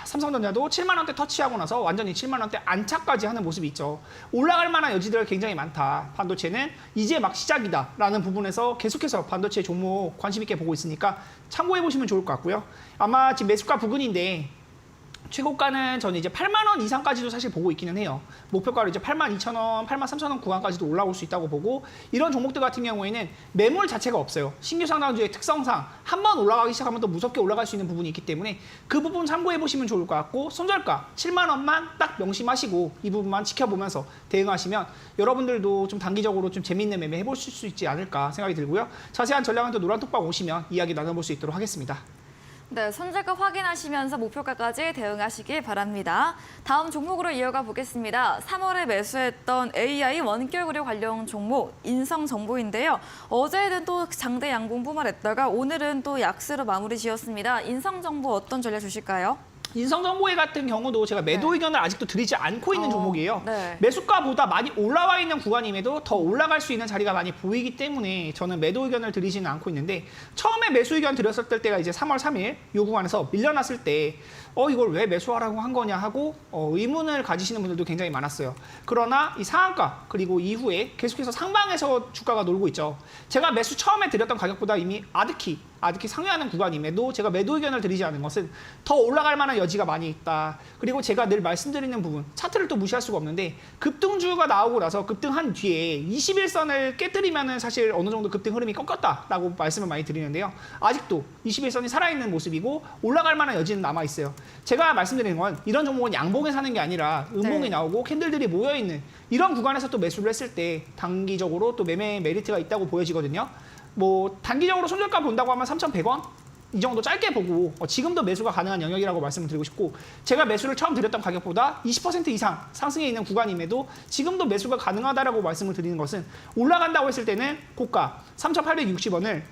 삼성전자도 7만 원대 터치하고 나서 완전히 7만 원대 안착까지 하는 모습이 있죠. 올라갈 만한 여지들 굉장히 많다. 반도체는 이제 막 시작이다라는 부분에서 계속해서 반도체 종목 관심 있게 보고 있으니까 참고해 보시면 좋을 것 같고요. 아마 지금 매수가 부근인데 최고가는 저는 이제 8만 원 이상까지도 사실 보고 있기는 해요. 목표가로 이제 8만 2천 원, 8만 3천 원 구간까지도 올라올 수 있다고 보고 이런 종목들 같은 경우에는 매물 자체가 없어요. 신규 상장주의 특성상 한번 올라가기 시작하면 또 무섭게 올라갈 수 있는 부분이 있기 때문에 그 부분 참고해 보시면 좋을 것 같고 손절가 7만 원만 딱 명심하시고 이 부분만 지켜보면서 대응하시면 여러분들도 좀 단기적으로 좀 재미있는 매매 해보실 수 있지 않을까 생각이 들고요. 자세한 전략은 또 노란톡방 오시면 이야기 나눠볼 수 있도록 하겠습니다. 네, 손절가 확인하시면서 목표가까지 대응하시길 바랍니다. 다음 종목으로 이어가 보겠습니다. 3월에 매수했던 AI 원격의료 관련 종목 인성정보인데요. 어제는 또 장대 양봉 뿜어냈다가 오늘은 또 약세로 마무리 지었습니다. 인성정보 어떤 전략 주실까요? 인성정보회 같은 경우도 제가 매도 의견을 아직도 드리지 않고 있는 종목이에요. 네. 매수가보다 많이 올라와 있는 구간임에도 더 올라갈 수 있는 자리가 많이 보이기 때문에 저는 매도 의견을 드리지는 않고 있는데 처음에 매수 의견 드렸을 때가 이제 3월 3일 이 구간에서 밀려났을 때 이걸 왜 매수하라고 한 거냐 하고 의문을 가지시는 분들도 굉장히 많았어요. 그러나 이 상한가 그리고 이후에 계속해서 상방에서 주가가 놀고 있죠. 제가 매수 처음에 드렸던 가격보다 이미 아득히 상회하는 구간임에도 제가 매도 의견을 드리지 않은 것은 더 올라갈 만한 여지가 많이 있다. 그리고 제가 늘 말씀드리는 부분, 차트를 또 무시할 수가 없는데 급등주가 나오고 나서 급등한 뒤에 21선을 깨뜨리면은 사실 어느 정도 급등 흐름이 꺾였다라고 말씀을 많이 드리는데요. 아직도 21선이 살아있는 모습이고 올라갈 만한 여지는 남아있어요. 제가 말씀드리는 건 이런 종목은 양봉에 사는 게 아니라 음봉이 네. 나오고 캔들들이 모여있는 이런 구간에서 또 매수를 했을 때 단기적으로 또 매매 메리트가 있다고 보여지거든요. 뭐 단기적으로 손절가 본다고 하면 3,100원? 이 정도 짧게 보고 지금도 매수가 가능한 영역이라고 말씀을 드리고 싶고 제가 매수를 처음 드렸던 가격보다 20% 이상 상승해 있는 구간임에도 지금도 매수가 가능하다라고 말씀을 드리는 것은 올라간다고 했을 때는 고가 3,860원을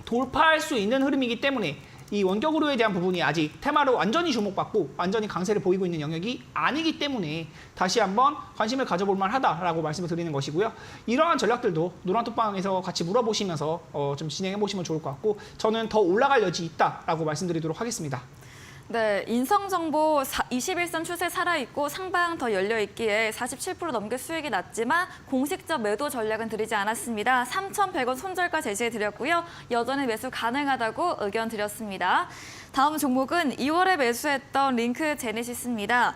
돌파할 수 있는 흐름이기 때문에 이 원격의료에 대한 부분이 아직 테마로 완전히 주목받고 완전히 강세를 보이고 있는 영역이 아니기 때문에 다시 한번 관심을 가져볼 만하다라고 말씀을 드리는 것이고요. 이러한 전략들도 노란톡방에서 같이 물어보시면서 좀 진행해 보시면 좋을 것 같고 저는 더 올라갈 여지 있다라고 말씀드리도록 하겠습니다. 네, 인성정보 21선 추세 살아있고 상방 더 열려있기에 47% 넘게 수익이 났지만 공식적 매도 전략은 드리지 않았습니다. 3,100원 손절가 제시해드렸고요. 여전히 매수 가능하다고 의견 드렸습니다. 다음 종목은 2월에 매수했던 링크 제네시스입니다.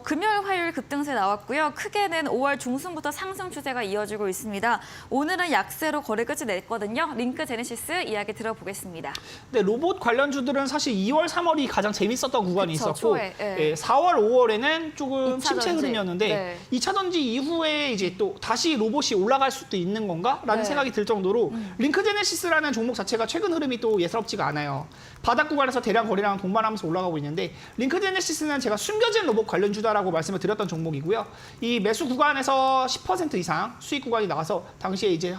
금요일, 화요일 급등세 나왔고요. 크게는 5월 중순부터 상승 추세가 이어지고 있습니다. 오늘은 약세로 거래 끝이 냈거든요. 링크 제네시스 이야기 들어보겠습니다. 네, 로봇 관련주들은 사실 2월, 3월이 가장 재밌었던 구간이 그쵸, 있었고 초에, 예. 예, 4월, 5월에는 조금 2차 침체 던지. 흐름이었는데 네. 2차 던지 이후에 이제 또 다시 로봇이 올라갈 수도 있는 건가라는 네. 생각이 들 정도로 링크 제네시스라는 종목 자체가 최근 흐름이 또 예사롭지가 않아요. 바닥 구간에서 대량 거래량 동반하면서 올라가고 있는데 링크 제네시스는 제가 숨겨진 로봇 관련주다라고 말씀을 드렸던 종목이고요. 이 매수 구간에서 10% 이상 수익 구간이 나와서 당시에 이제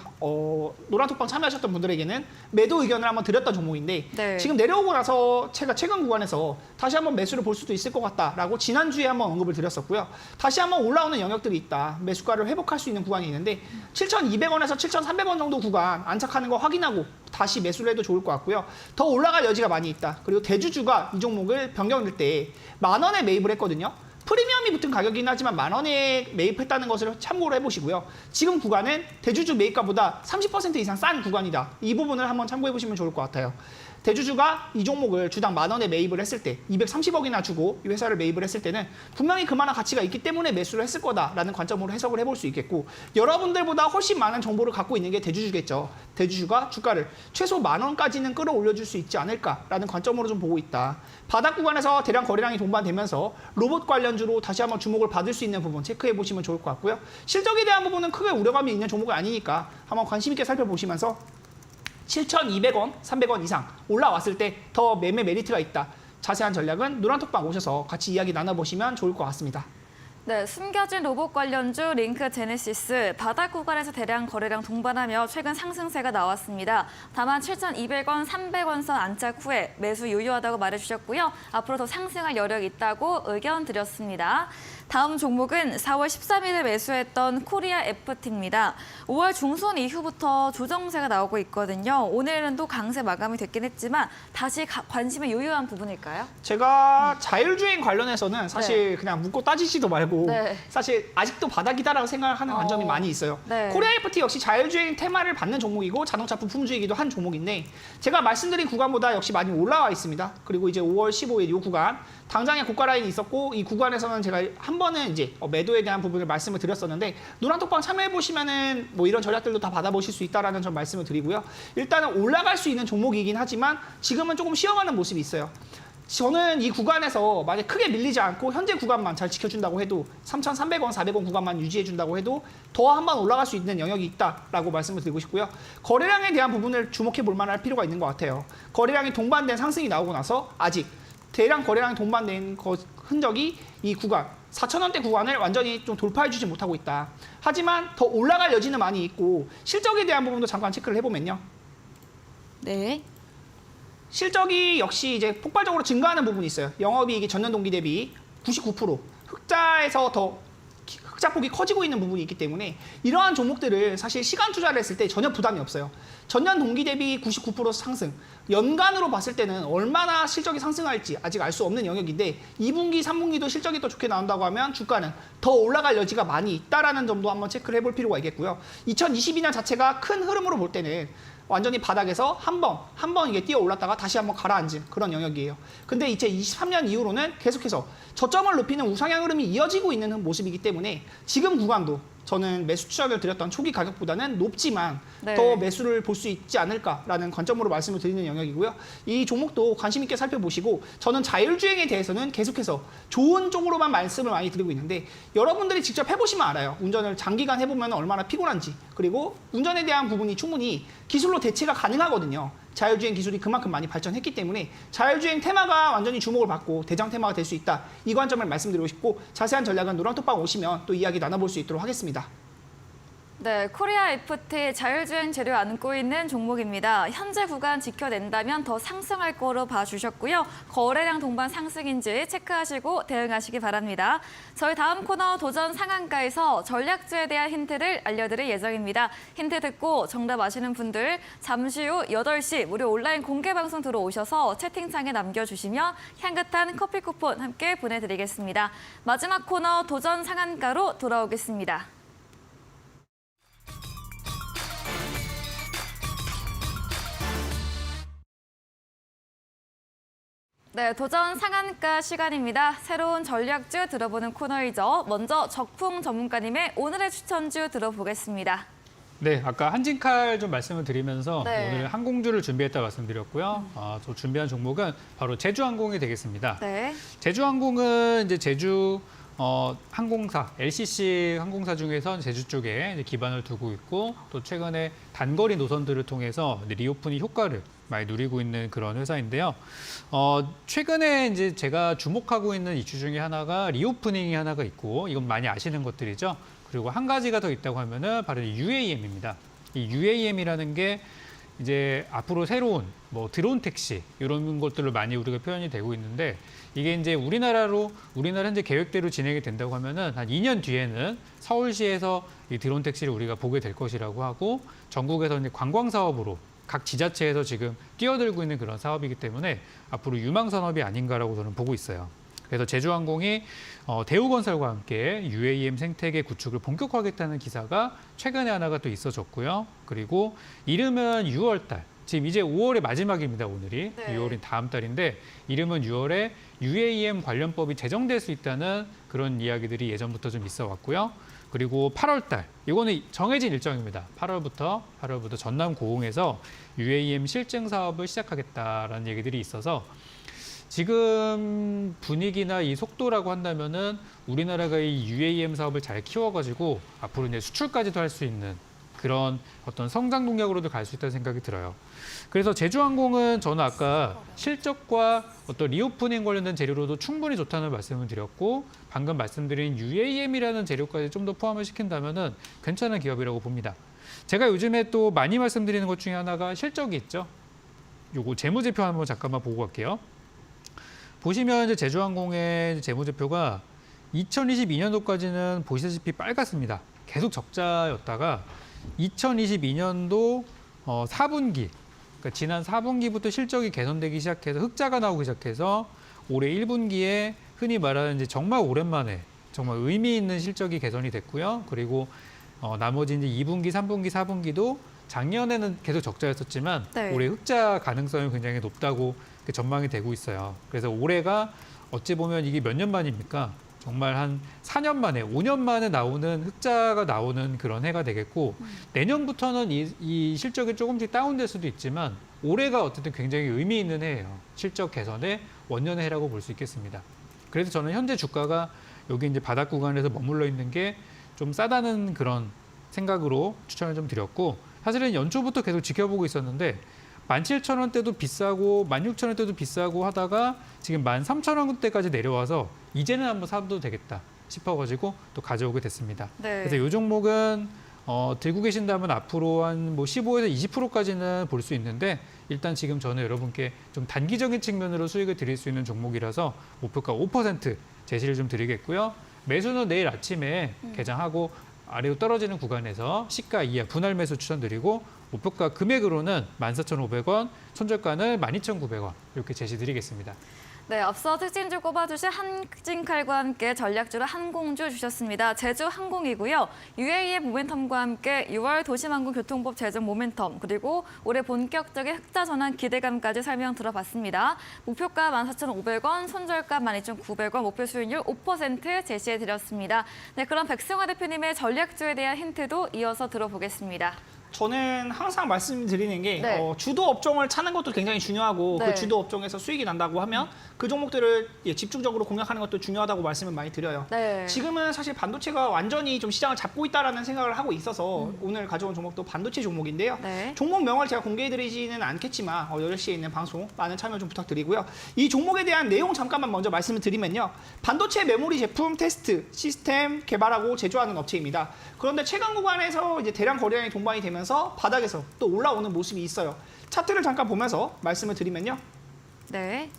노란톡방 참여하셨던 분들에게는 매도 의견을 한번 드렸던 종목인데 네. 지금 내려오고 나서 제가 최근 구간에서 다시 한번 매수를 볼 수도 있을 것 같다라고 지난주에 한번 언급을 드렸었고요. 다시 한번 올라오는 영역들이 있다. 매수가를 회복할 수 있는 구간이 있는데 7,200원에서 7,300원 정도 구간 안착하는 거 확인하고 다시 매수를 해도 좋을 것 같고요. 더 올라갈 여지가 많이 있다. 그리고 대주주가 이 종목을 변경될 때 10,000원에 매입을 했거든요. 프리미엄이 붙은 가격이긴 하지만 10,000원에 매입했다는 것을 참고로 해보시고요. 지금 구간은 대주주 매입가보다 30% 이상 싼 구간이다. 이 부분을 한번 참고해보시면 좋을 것 같아요. 대주주가 이 종목을 주당 10,000원에 매입을 했을 때 230억이나 주고 이 회사를 매입을 했을 때는 분명히 그만한 가치가 있기 때문에 매수를 했을 거다라는 관점으로 해석을 해볼 수 있겠고 여러분들보다 훨씬 많은 정보를 갖고 있는 게 대주주겠죠. 대주주가 주가를 최소 10,000원까지는 끌어올려줄 수 있지 않을까라는 관점으로 좀 보고 있다. 바닥 구간에서 대량 거래량이 동반되면서 로봇 관련주로 다시 한번 주목을 받을 수 있는 부분 체크해 보시면 좋을 것 같고요. 실적에 대한 부분은 크게 우려감이 있는 종목은 아니니까 한번 관심 있게 살펴보시면서 7,200원, 300원 이상 올라왔을 때 더 매매 메리트가 있다. 자세한 전략은 노란톡방 오셔서 같이 이야기 나눠보시면 좋을 것 같습니다. 네, 숨겨진 로봇 관련주 링크 제네시스 바닥 구간에서 대량 거래량 동반하며 최근 상승세가 나왔습니다. 다만 7,200원, 300원 선 안착 후에 매수 유효하다고 말해주셨고요. 앞으로 더 상승할 여력이 있다고 의견 드렸습니다. 다음 종목은 4월 13일에 매수했던 코리아 FT입니다. 5월 중순 이후부터 조정세가 나오고 있거든요. 오늘은 또 강세 마감이 됐긴 했지만 다시 관심의 유효한 부분일까요? 제가 자율주행 관련해서는 사실 그냥 묻고 따지지도 말고 네. 사실 아직도 바닥이다라고 생각하는 관점이 많이 있어요. 네. 코리아 FT 역시 자율주행 테마를 받는 종목이고 자동차 부품주이기도 한 종목인데 제가 말씀드린 구간보다 역시 많이 올라와 있습니다. 그리고 이제 5월 15일 이 구간 당장의 고가 라인이 있었고 이 구간에서는 제가 한 번은 이제 매도에 대한 부분을 말씀을 드렸었는데 노란톡방 참여해 보시면은 뭐 이런 전략들도 다 받아보실 수 있다라는 점 말씀을 드리고요. 일단은 올라갈 수 있는 종목이긴 하지만 지금은 조금 쉬어가는 모습이 있어요. 저는 이 구간에서 만약 크게 밀리지 않고 현재 구간만 잘 지켜준다고 해도 3,300원, 400원 구간만 유지해준다고 해도 더 한 번 올라갈 수 있는 영역이 있다라고 말씀을 드리고 싶고요. 거래량에 대한 부분을 주목해 볼 만할 필요가 있는 것 같아요. 거래량이 동반된 상승이 나오고 나서 아직 대량 거래량이 동반된 흔적이 이 구간 4,000원대 구간을 완전히 좀 돌파해주지 못하고 있다. 하지만 더 올라갈 여지는 많이 있고 실적에 대한 부분도 잠깐 체크를 해보면요. 네. 실적이 역시 이제 폭발적으로 증가하는 부분이 있어요. 영업이익이 전년 동기 대비 99%, 흑자에서 더 흑자폭이 커지고 있는 부분이 있기 때문에 이러한 종목들을 사실 시간 투자를 했을 때 전혀 부담이 없어요. 전년 동기 대비 99% 상승, 연간으로 봤을 때는 얼마나 실적이 상승할지 아직 알 수 없는 영역인데 2분기, 3분기도 실적이 더 좋게 나온다고 하면 주가는 더 올라갈 여지가 많이 있다라는 점도 한번 체크를 해볼 필요가 있겠고요. 2022년 자체가 큰 흐름으로 볼 때는 완전히 바닥에서 한 번 이게 뛰어 올랐다가 다시 한번 가라앉은 그런 영역이에요. 근데 2023년 이후로는 계속해서 저점을 높이는 우상향 흐름이 이어지고 있는 모습이기 때문에 지금 구간도 저는 매수 추천을 드렸던 초기 가격보다는 높지만 네. 더 매수를 볼 수 있지 않을까라는 관점으로 말씀을 드리는 영역이고요. 이 종목도 관심 있게 살펴보시고 저는 자율주행에 대해서는 계속해서 좋은 쪽으로만 말씀을 많이 드리고 있는데 여러분들이 직접 해보시면 알아요. 운전을 장기간 해보면 얼마나 피곤한지 그리고 운전에 대한 부분이 충분히 기술로 대체가 가능하거든요. 자율주행 기술이 그만큼 많이 발전했기 때문에 자율주행 테마가 완전히 주목을 받고 대장 테마가 될 수 있다. 이 관점을 말씀드리고 싶고 자세한 전략은 노란톡방 오시면 또 이야기 나눠볼 수 있도록 하겠습니다. 네, 코리아 FT 자율주행 재료 안고 있는 종목입니다. 현재 구간 지켜낸다면 더 상승할 거로 봐주셨고요. 거래량 동반 상승인지 체크하시고 대응하시기 바랍니다. 저희 다음 코너 도전 상한가에서 전략주에 대한 힌트를 알려드릴 예정입니다. 힌트 듣고 정답 아시는 분들 잠시 후 8시 무료 온라인 공개 방송 들어오셔서 채팅창에 남겨주시면 향긋한 커피 쿠폰 함께 보내드리겠습니다. 마지막 코너 도전 상한가로 돌아오겠습니다. 네, 도전 상한가 시간입니다. 새로운 전략주 들어보는 코너이죠. 먼저 적풍 전문가님의 오늘의 추천주 들어보겠습니다. 네, 아까 한진칼 좀 말씀을 드리면서 네. 오늘 항공주를 준비했다 말씀드렸고요. 저 준비한 종목은 바로 제주항공이 되겠습니다. 네. 제주항공은 이제 제주 항공사, LCC 항공사 중에서 제주 쪽에 이제 기반을 두고 있고 또 최근에 단거리 노선들을 통해서 이제 리오프닝 효과를 많이 누리고 있는 그런 회사인데요. 최근에 이제 제가 주목하고 있는 이슈 중에 하나가 리오프닝이 하나가 있고 이건 많이 아시는 것들이죠. 그리고 한 가지가 더 있다고 하면은 바로 UAM입니다. 이 UAM이라는 게 이제 앞으로 새로운 뭐 드론 택시 이런 것들로 많이 우리가 표현이 되고 있는데 이게 이제 우리나라 현재 계획대로 진행이 된다고 하면은 한 2년 뒤에는 서울시에서 이 드론 택시를 우리가 보게 될 것이라고 하고 전국에서 이제 관광 사업으로 각 지자체에서 지금 뛰어들고 있는 그런 사업이기 때문에 앞으로 유망 산업이 아닌가라고 저는 보고 있어요. 그래서 제주항공이 대우건설과 함께 UAM 생태계 구축을 본격화하겠다는 기사가 최근에 하나가 또 있어졌고요. 그리고 이르면 6월달, 지금 이제 5월의 마지막입니다, 오늘이. 네. 6월인 다음 달인데 이르면 6월에 UAM 관련법이 제정될 수 있다는 그런 이야기들이 예전부터 좀 있어 왔고요. 그리고 8월달, 이거는 정해진 일정입니다. 8월부터 전남 고흥에서 UAM 실증 사업을 시작하겠다라는 얘기들이 있어서 지금 분위기나 이 속도라고 한다면은 우리나라가 이 UAM 사업을 잘 키워가지고 앞으로 이제 수출까지도 할 수 있는 그런 어떤 성장 동력으로도 갈 수 있다는 생각이 들어요. 그래서 제주항공은 저는 아까 실적과 어떤 리오프닝 관련된 재료로도 충분히 좋다는 말씀을 드렸고 방금 말씀드린 UAM이라는 재료까지 좀 더 포함을 시킨다면은 괜찮은 기업이라고 봅니다. 제가 요즘에 또 많이 말씀드리는 것 중에 하나가 실적이 있죠. 요거 재무제표 한번 잠깐만 보고 갈게요. 보시면 이제 제주항공의 재무제표가 2022년도까지는 보시다시피 빨갛습니다. 계속 적자였다가 2022년도 4분기, 그러니까 지난 4분기부터 실적이 개선되기 시작해서 흑자가 나오기 시작해서 올해 1분기에 흔히 말하는 이제 정말 오랜만에 정말 의미 있는 실적이 개선이 됐고요. 그리고 나머지 이제 2분기, 3분기, 4분기도 작년에는 계속 적자였었지만 네. 올해 흑자 가능성이 굉장히 높다고 전망이 되고 있어요. 그래서 올해가 어찌 보면 이게 몇 년 만입니까? 정말 한 4년 만에, 5년 만에 나오는 흑자가 나오는 그런 해가 되겠고 내년부터는 이 실적이 조금씩 다운될 수도 있지만 올해가 어쨌든 굉장히 의미 있는 해예요. 실적 개선의 원년의 해라고 볼 수 있겠습니다. 그래서 저는 현재 주가가 여기 이제 바닥 구간에서 머물러 있는 게 좀 싸다는 그런 생각으로 추천을 좀 드렸고 사실은 연초부터 계속 지켜보고 있었는데 17,000원대도 비싸고 16,000원대도 비싸고 하다가 지금 13,000원대까지 내려와서 이제는 한번 사도 되겠다 싶어가지고 또 가져오게 됐습니다. 네. 그래서 이 종목은 들고 계신다면 앞으로 한 뭐 15에서 20%까지는 볼 수 있는데 일단 지금 저는 여러분께 좀 단기적인 측면으로 수익을 드릴 수 있는 종목이라서 목표가 5% 제시를 좀 드리겠고요. 매수는 내일 아침에 개장하고 아래로 떨어지는 구간에서 시가 이하 분할 매수 추천드리고 목표가 금액으로는 14,500원, 손절가는 12,900원 이렇게 제시드리겠습니다. 네, 앞서 특징주 꼽아주신 한진칼과 함께 전략주로 항공주 주셨습니다. 제주항공이고요. UA의 모멘텀과 함께 6월 도시항공교통법 제정 모멘텀 그리고 올해 본격적인 흑자 전환 기대감까지 설명 들어봤습니다. 목표가 14,500원, 손절가 12,900원, 목표 수익률 5% 제시해드렸습니다. 네, 그럼 백승화 대표님의 전략주에 대한 힌트도 이어서 들어보겠습니다. 저는 항상 말씀드리는 게 네. 주도 업종을 찾는 것도 굉장히 중요하고 네. 그 주도 업종에서 수익이 난다고 하면 그 종목들을 집중적으로 공략하는 것도 중요하다고 말씀을 많이 드려요. 네. 지금은 사실 반도체가 완전히 좀 시장을 잡고 있다라는 생각을 하고 있어서 오늘 가져온 종목도 반도체 종목인데요. 네. 종목 명을 제가 공개해드리지는 않겠지만 8시에 있는 방송 많은 참여 좀 부탁드리고요. 이 종목에 대한 내용 잠깐만 먼저 말씀을 드리면요. 반도체 메모리 제품 테스트 시스템 개발하고 제조하는 업체입니다. 그런데 최근 구간에서 이제 대량 거래량이 동반이 되면서 바닥에서 또 올라오는 모습이 있어요. 차트를 잠깐 보면서 말씀을 드리면요. 네.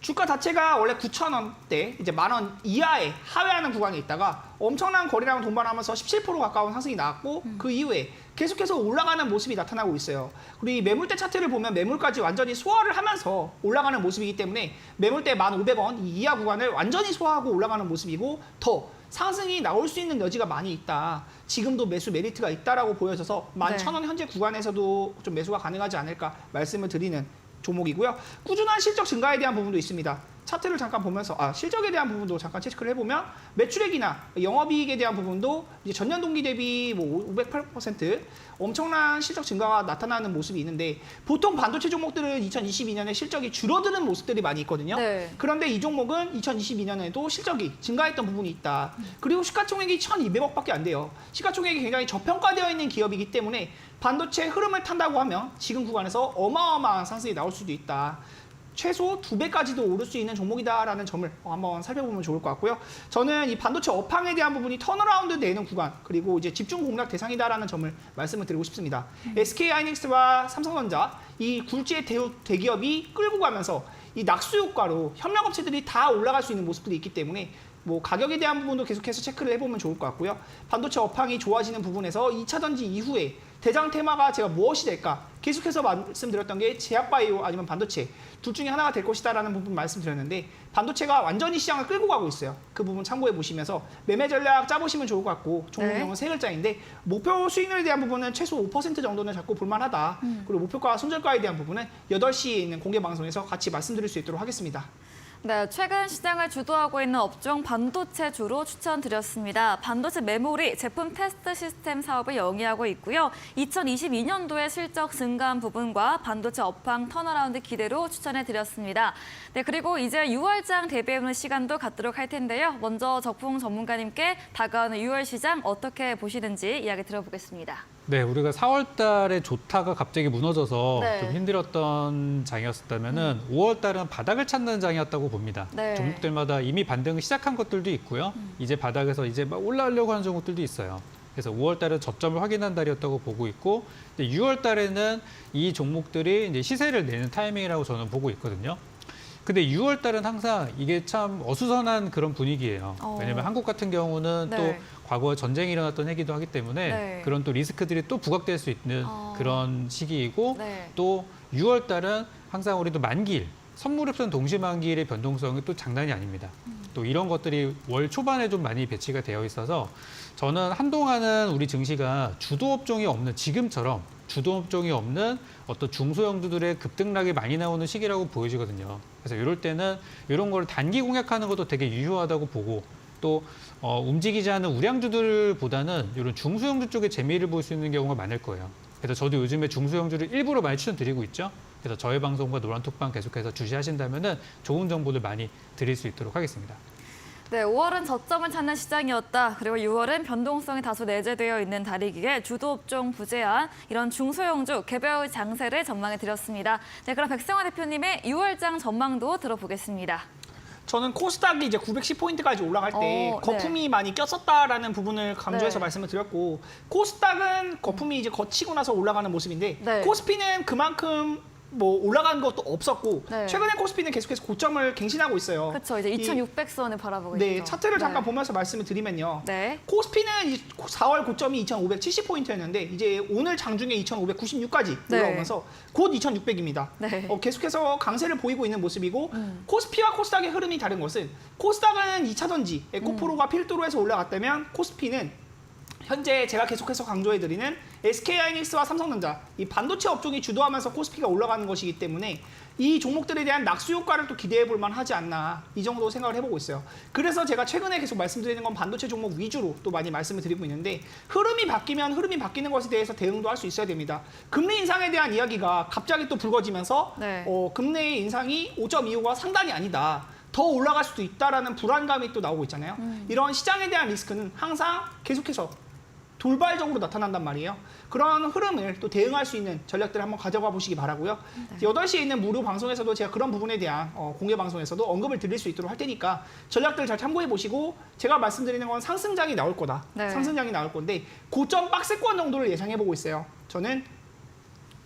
주가 자체가 원래 9,000원대 이제 10,000원 이하에 하회하는 구간에 있다가 엄청난 거래량을 동반하면서 17% 가까운 상승이 나왔고 그 이후에 계속해서 올라가는 모습이 나타나고 있어요. 그리고 이 매물대 차트를 보면 매물까지 완전히 소화를 하면서 올라가는 모습이기 때문에 매물대 1,500원 이하 구간을 완전히 소화하고 올라가는 모습이고 더 상승이 나올 수 있는 여지가 많이 있다. 지금도 매수 메리트가 있다라고 보여져서 11,000원 현재 구간에서도 좀 매수가 가능하지 않을까 말씀을 드리는 종목이고요. 꾸준한 실적 증가에 대한 부분도 있습니다. 차트를 잠깐 보면서 실적에 대한 부분도 잠깐 체크를 해보면 매출액이나 영업이익에 대한 부분도 이제 전년 동기 대비 뭐 508% 엄청난 실적 증가가 나타나는 모습이 있는데 보통 반도체 종목들은 2022년에 실적이 줄어드는 모습들이 많이 있거든요. 네. 그런데 이 종목은 2022년에도 실적이 증가했던 부분이 있다. 그리고 시가총액이 1,200억밖에 안 돼요. 시가총액이 굉장히 저평가되어 있는 기업이기 때문에 반도체 흐름을 탄다고 하면 지금 구간에서 어마어마한 상승이 나올 수도 있다. 최소 2배까지도 오를 수 있는 종목이다라는 점을 한번 살펴보면 좋을 것 같고요. 저는 이 반도체 업황에 대한 부분이 턴어라운드 되는 구간 그리고 이제 집중 공략 대상이다라는 점을 말씀을 드리고 싶습니다. SK하이닉스와 삼성전자 이 굴지의 대기업이 끌고 가면서 이 낙수 효과로 협력업체들이 다 올라갈 수 있는 모습들이 있기 때문에 뭐 가격에 대한 부분도 계속해서 체크를 해보면 좋을 것 같고요. 반도체 업황이 좋아지는 부분에서 2차 전지 이후에 대장 테마가 제가 무엇이 될까? 계속해서 말씀드렸던 게 제약바이오 아니면 반도체 둘 중에 하나가 될 것이다라는 부분 말씀드렸는데 반도체가 완전히 시장을 끌고 가고 있어요. 그 부분 참고해 보시면서 매매 전략 짜보시면 좋을 것 같고 종목명은 세 글자인데 목표 수익률에 대한 부분은 최소 5% 정도는 잡고 볼만하다. 그리고 목표가 손절가에 대한 부분은 8시에 있는 공개 방송에서 같이 말씀드릴 수 있도록 하겠습니다. 네, 최근 시장을 주도하고 있는 업종 반도체주로 추천드렸습니다. 반도체 메모리 제품 테스트 시스템 사업을 영위하고 있고요. 2022년도에 실적 증가한 부분과 반도체 업황 턴어라운드 기대로 추천해드렸습니다. 네, 그리고 이제 6월장 대비해보는 시간도 갖도록 할 텐데요. 먼저 적풍 전문가님께 다가오는 6월 시장 어떻게 보시는지 이야기 들어보겠습니다. 네, 우리가 4월 달에 좋다가 갑자기 무너져서 네. 좀 힘들었던 장이었다면은 5월 달은 바닥을 찾는 장이었다고 봅니다. 네. 종목들마다 이미 반등을 시작한 것들도 있고요. 이제 바닥에서 이제 막 올라가려고 하는 종목들도 있어요. 그래서 5월 달은 저점을 확인한 달이었다고 보고 있고, 6월 달에는 이 종목들이 이제 시세를 내는 타이밍이라고 저는 보고 있거든요. 근데 6월 달은 항상 이게 참 어수선한 그런 분위기예요. 왜냐면 한국 같은 경우는 네. 또 과거에 전쟁이 일어났던 해기도 하기 때문에 네. 그런 또 리스크들이 또 부각될 수 있는 그런 시기이고 네. 또 6월 달은 항상 우리도 만기일, 선물옵션 동시만기일의 변동성이 또 장난이 아닙니다. 또 이런 것들이 월 초반에 좀 많이 배치가 되어 있어서 저는 한동안은 우리 증시가 주도 업종이 없는 지금처럼 주도 업종이 없는 어떤 중소형주들의 급등락이 많이 나오는 시기라고 보여지거든요. 그래서 이럴 때는 이런 걸 단기 공략하는 것도 되게 유효하다고 보고 또 움직이지 않는 우량주들보다는 이런 중소형주 쪽에 재미를 볼 수 있는 경우가 많을 거예요. 그래서 저도 요즘에 중소형주를 일부러 많이 추천드리고 있죠. 그래서 저희 방송과 노란톡방 계속해서 주시하신다면은 좋은 정보를 많이 드릴 수 있도록 하겠습니다. 네, 5월은 저점을 찾는 시장이었다. 그리고 6월은 변동성이 다소 내재되어 있는 달이기에 주도 업종 부재한 이런 중소형주 개별 장세를 전망해 드렸습니다. 네, 그럼 백승화 대표님의 6월장 전망도 들어보겠습니다. 저는 코스닥이 이제 910포인트까지 올라갈 때 네. 거품이 많이 꼈었다라는 부분을 강조해서 네. 말씀을 드렸고 코스닥은 거품이 이제 거치고 나서 올라가는 모습인데 네. 코스피는 그만큼 뭐 올라간 것도 없었고 네. 최근에 코스피는 계속해서 고점을 갱신하고 있어요. 그렇죠. 이제 2,600선을 바라보고 네, 있죠. 차트를 잠깐 네. 보면서 말씀을 드리면요. 네. 코스피는 4월 고점이 2,570포인트였는데 이제 오늘 장중에 2,596까지 네. 올라오면서 곧 2,600입니다. 네. 계속해서 강세를 보이고 있는 모습이고 코스피와 코스닥의 흐름이 다른 것은 코스닥은 2차 전지 에코프로가 필두로 해서 올라갔다면 코스피는 현재 제가 계속해서 강조해드리는 SK하이닉스와 삼성전자 이 반도체 업종이 주도하면서 코스피가 올라가는 것이기 때문에 이 종목들에 대한 낙수 효과를 또 기대해 볼 만하지 않나 이 정도 생각을 해보고 있어요. 그래서 제가 최근에 계속 말씀드리는 건 반도체 종목 위주로 또 많이 말씀을 드리고 있는데 흐름이 바뀌면 흐름이 바뀌는 것에 대해서 대응도 할 수 있어야 됩니다. 금리 인상에 대한 이야기가 갑자기 또 불거지면서 네. 금리 인상이 5.25가 상단이 아니다. 더 올라갈 수도 있다라는 불안감이 또 나오고 있잖아요. 이런 시장에 대한 리스크는 항상 계속해서 돌발적으로 나타난단 말이에요. 그런 흐름을 또 대응할 수 있는 전략들을 한번 가져가 보시기 바라고요. 8시에 있는 무료 방송에서도 제가 그런 부분에 대한 공개 방송에서도 언급을 드릴 수 있도록 할 테니까 전략들 잘 참고해 보시고 제가 말씀드리는 건 상승장이 나올 거다. 네. 상승장이 나올 건데 고점 박스권 정도를 예상해 보고 있어요. 저는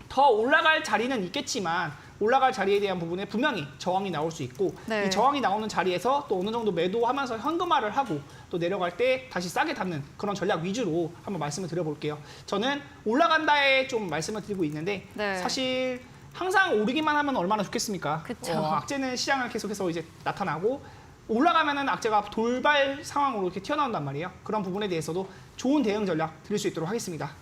더 올라갈 자리는 있겠지만 올라갈 자리에 대한 부분에 분명히 저항이 나올 수 있고 네. 이 저항이 나오는 자리에서 또 어느 정도 매도하면서 현금화를 하고 또 내려갈 때 다시 싸게 담는 그런 전략 위주로 한번 말씀을 드려볼게요. 저는 올라간다에 좀 말씀을 드리고 있는데 네. 사실 항상 오르기만 하면 얼마나 좋겠습니까? 그쵸. 악재는 시장을 계속해서 이제 나타나고 올라가면은 악재가 돌발 상황으로 이렇게 튀어나온단 말이에요. 그런 부분에 대해서도 좋은 대응 전략 드릴 수 있도록 하겠습니다.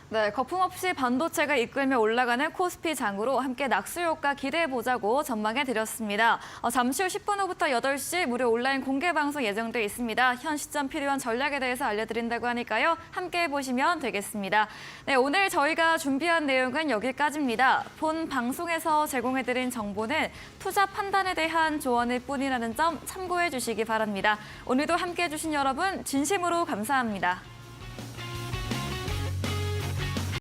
네, 거품 없이 반도체가 이끌며 올라가는 코스피 장으로 함께 낙수 효과 기대해 보자고 전망해 드렸습니다. 잠시 후 10분 후부터 8시 무료 온라인 공개 방송 예정돼 있습니다. 현 시점 필요한 전략에 대해서 알려드린다고 하니까요. 함께 보시면 되겠습니다. 네, 오늘 저희가 준비한 내용은 여기까지입니다. 본 방송에서 제공해드린 정보는 투자 판단에 대한 조언일 뿐이라는 점 참고해 주시기 바랍니다. 오늘도 함께해 주신 여러분 진심으로 감사합니다.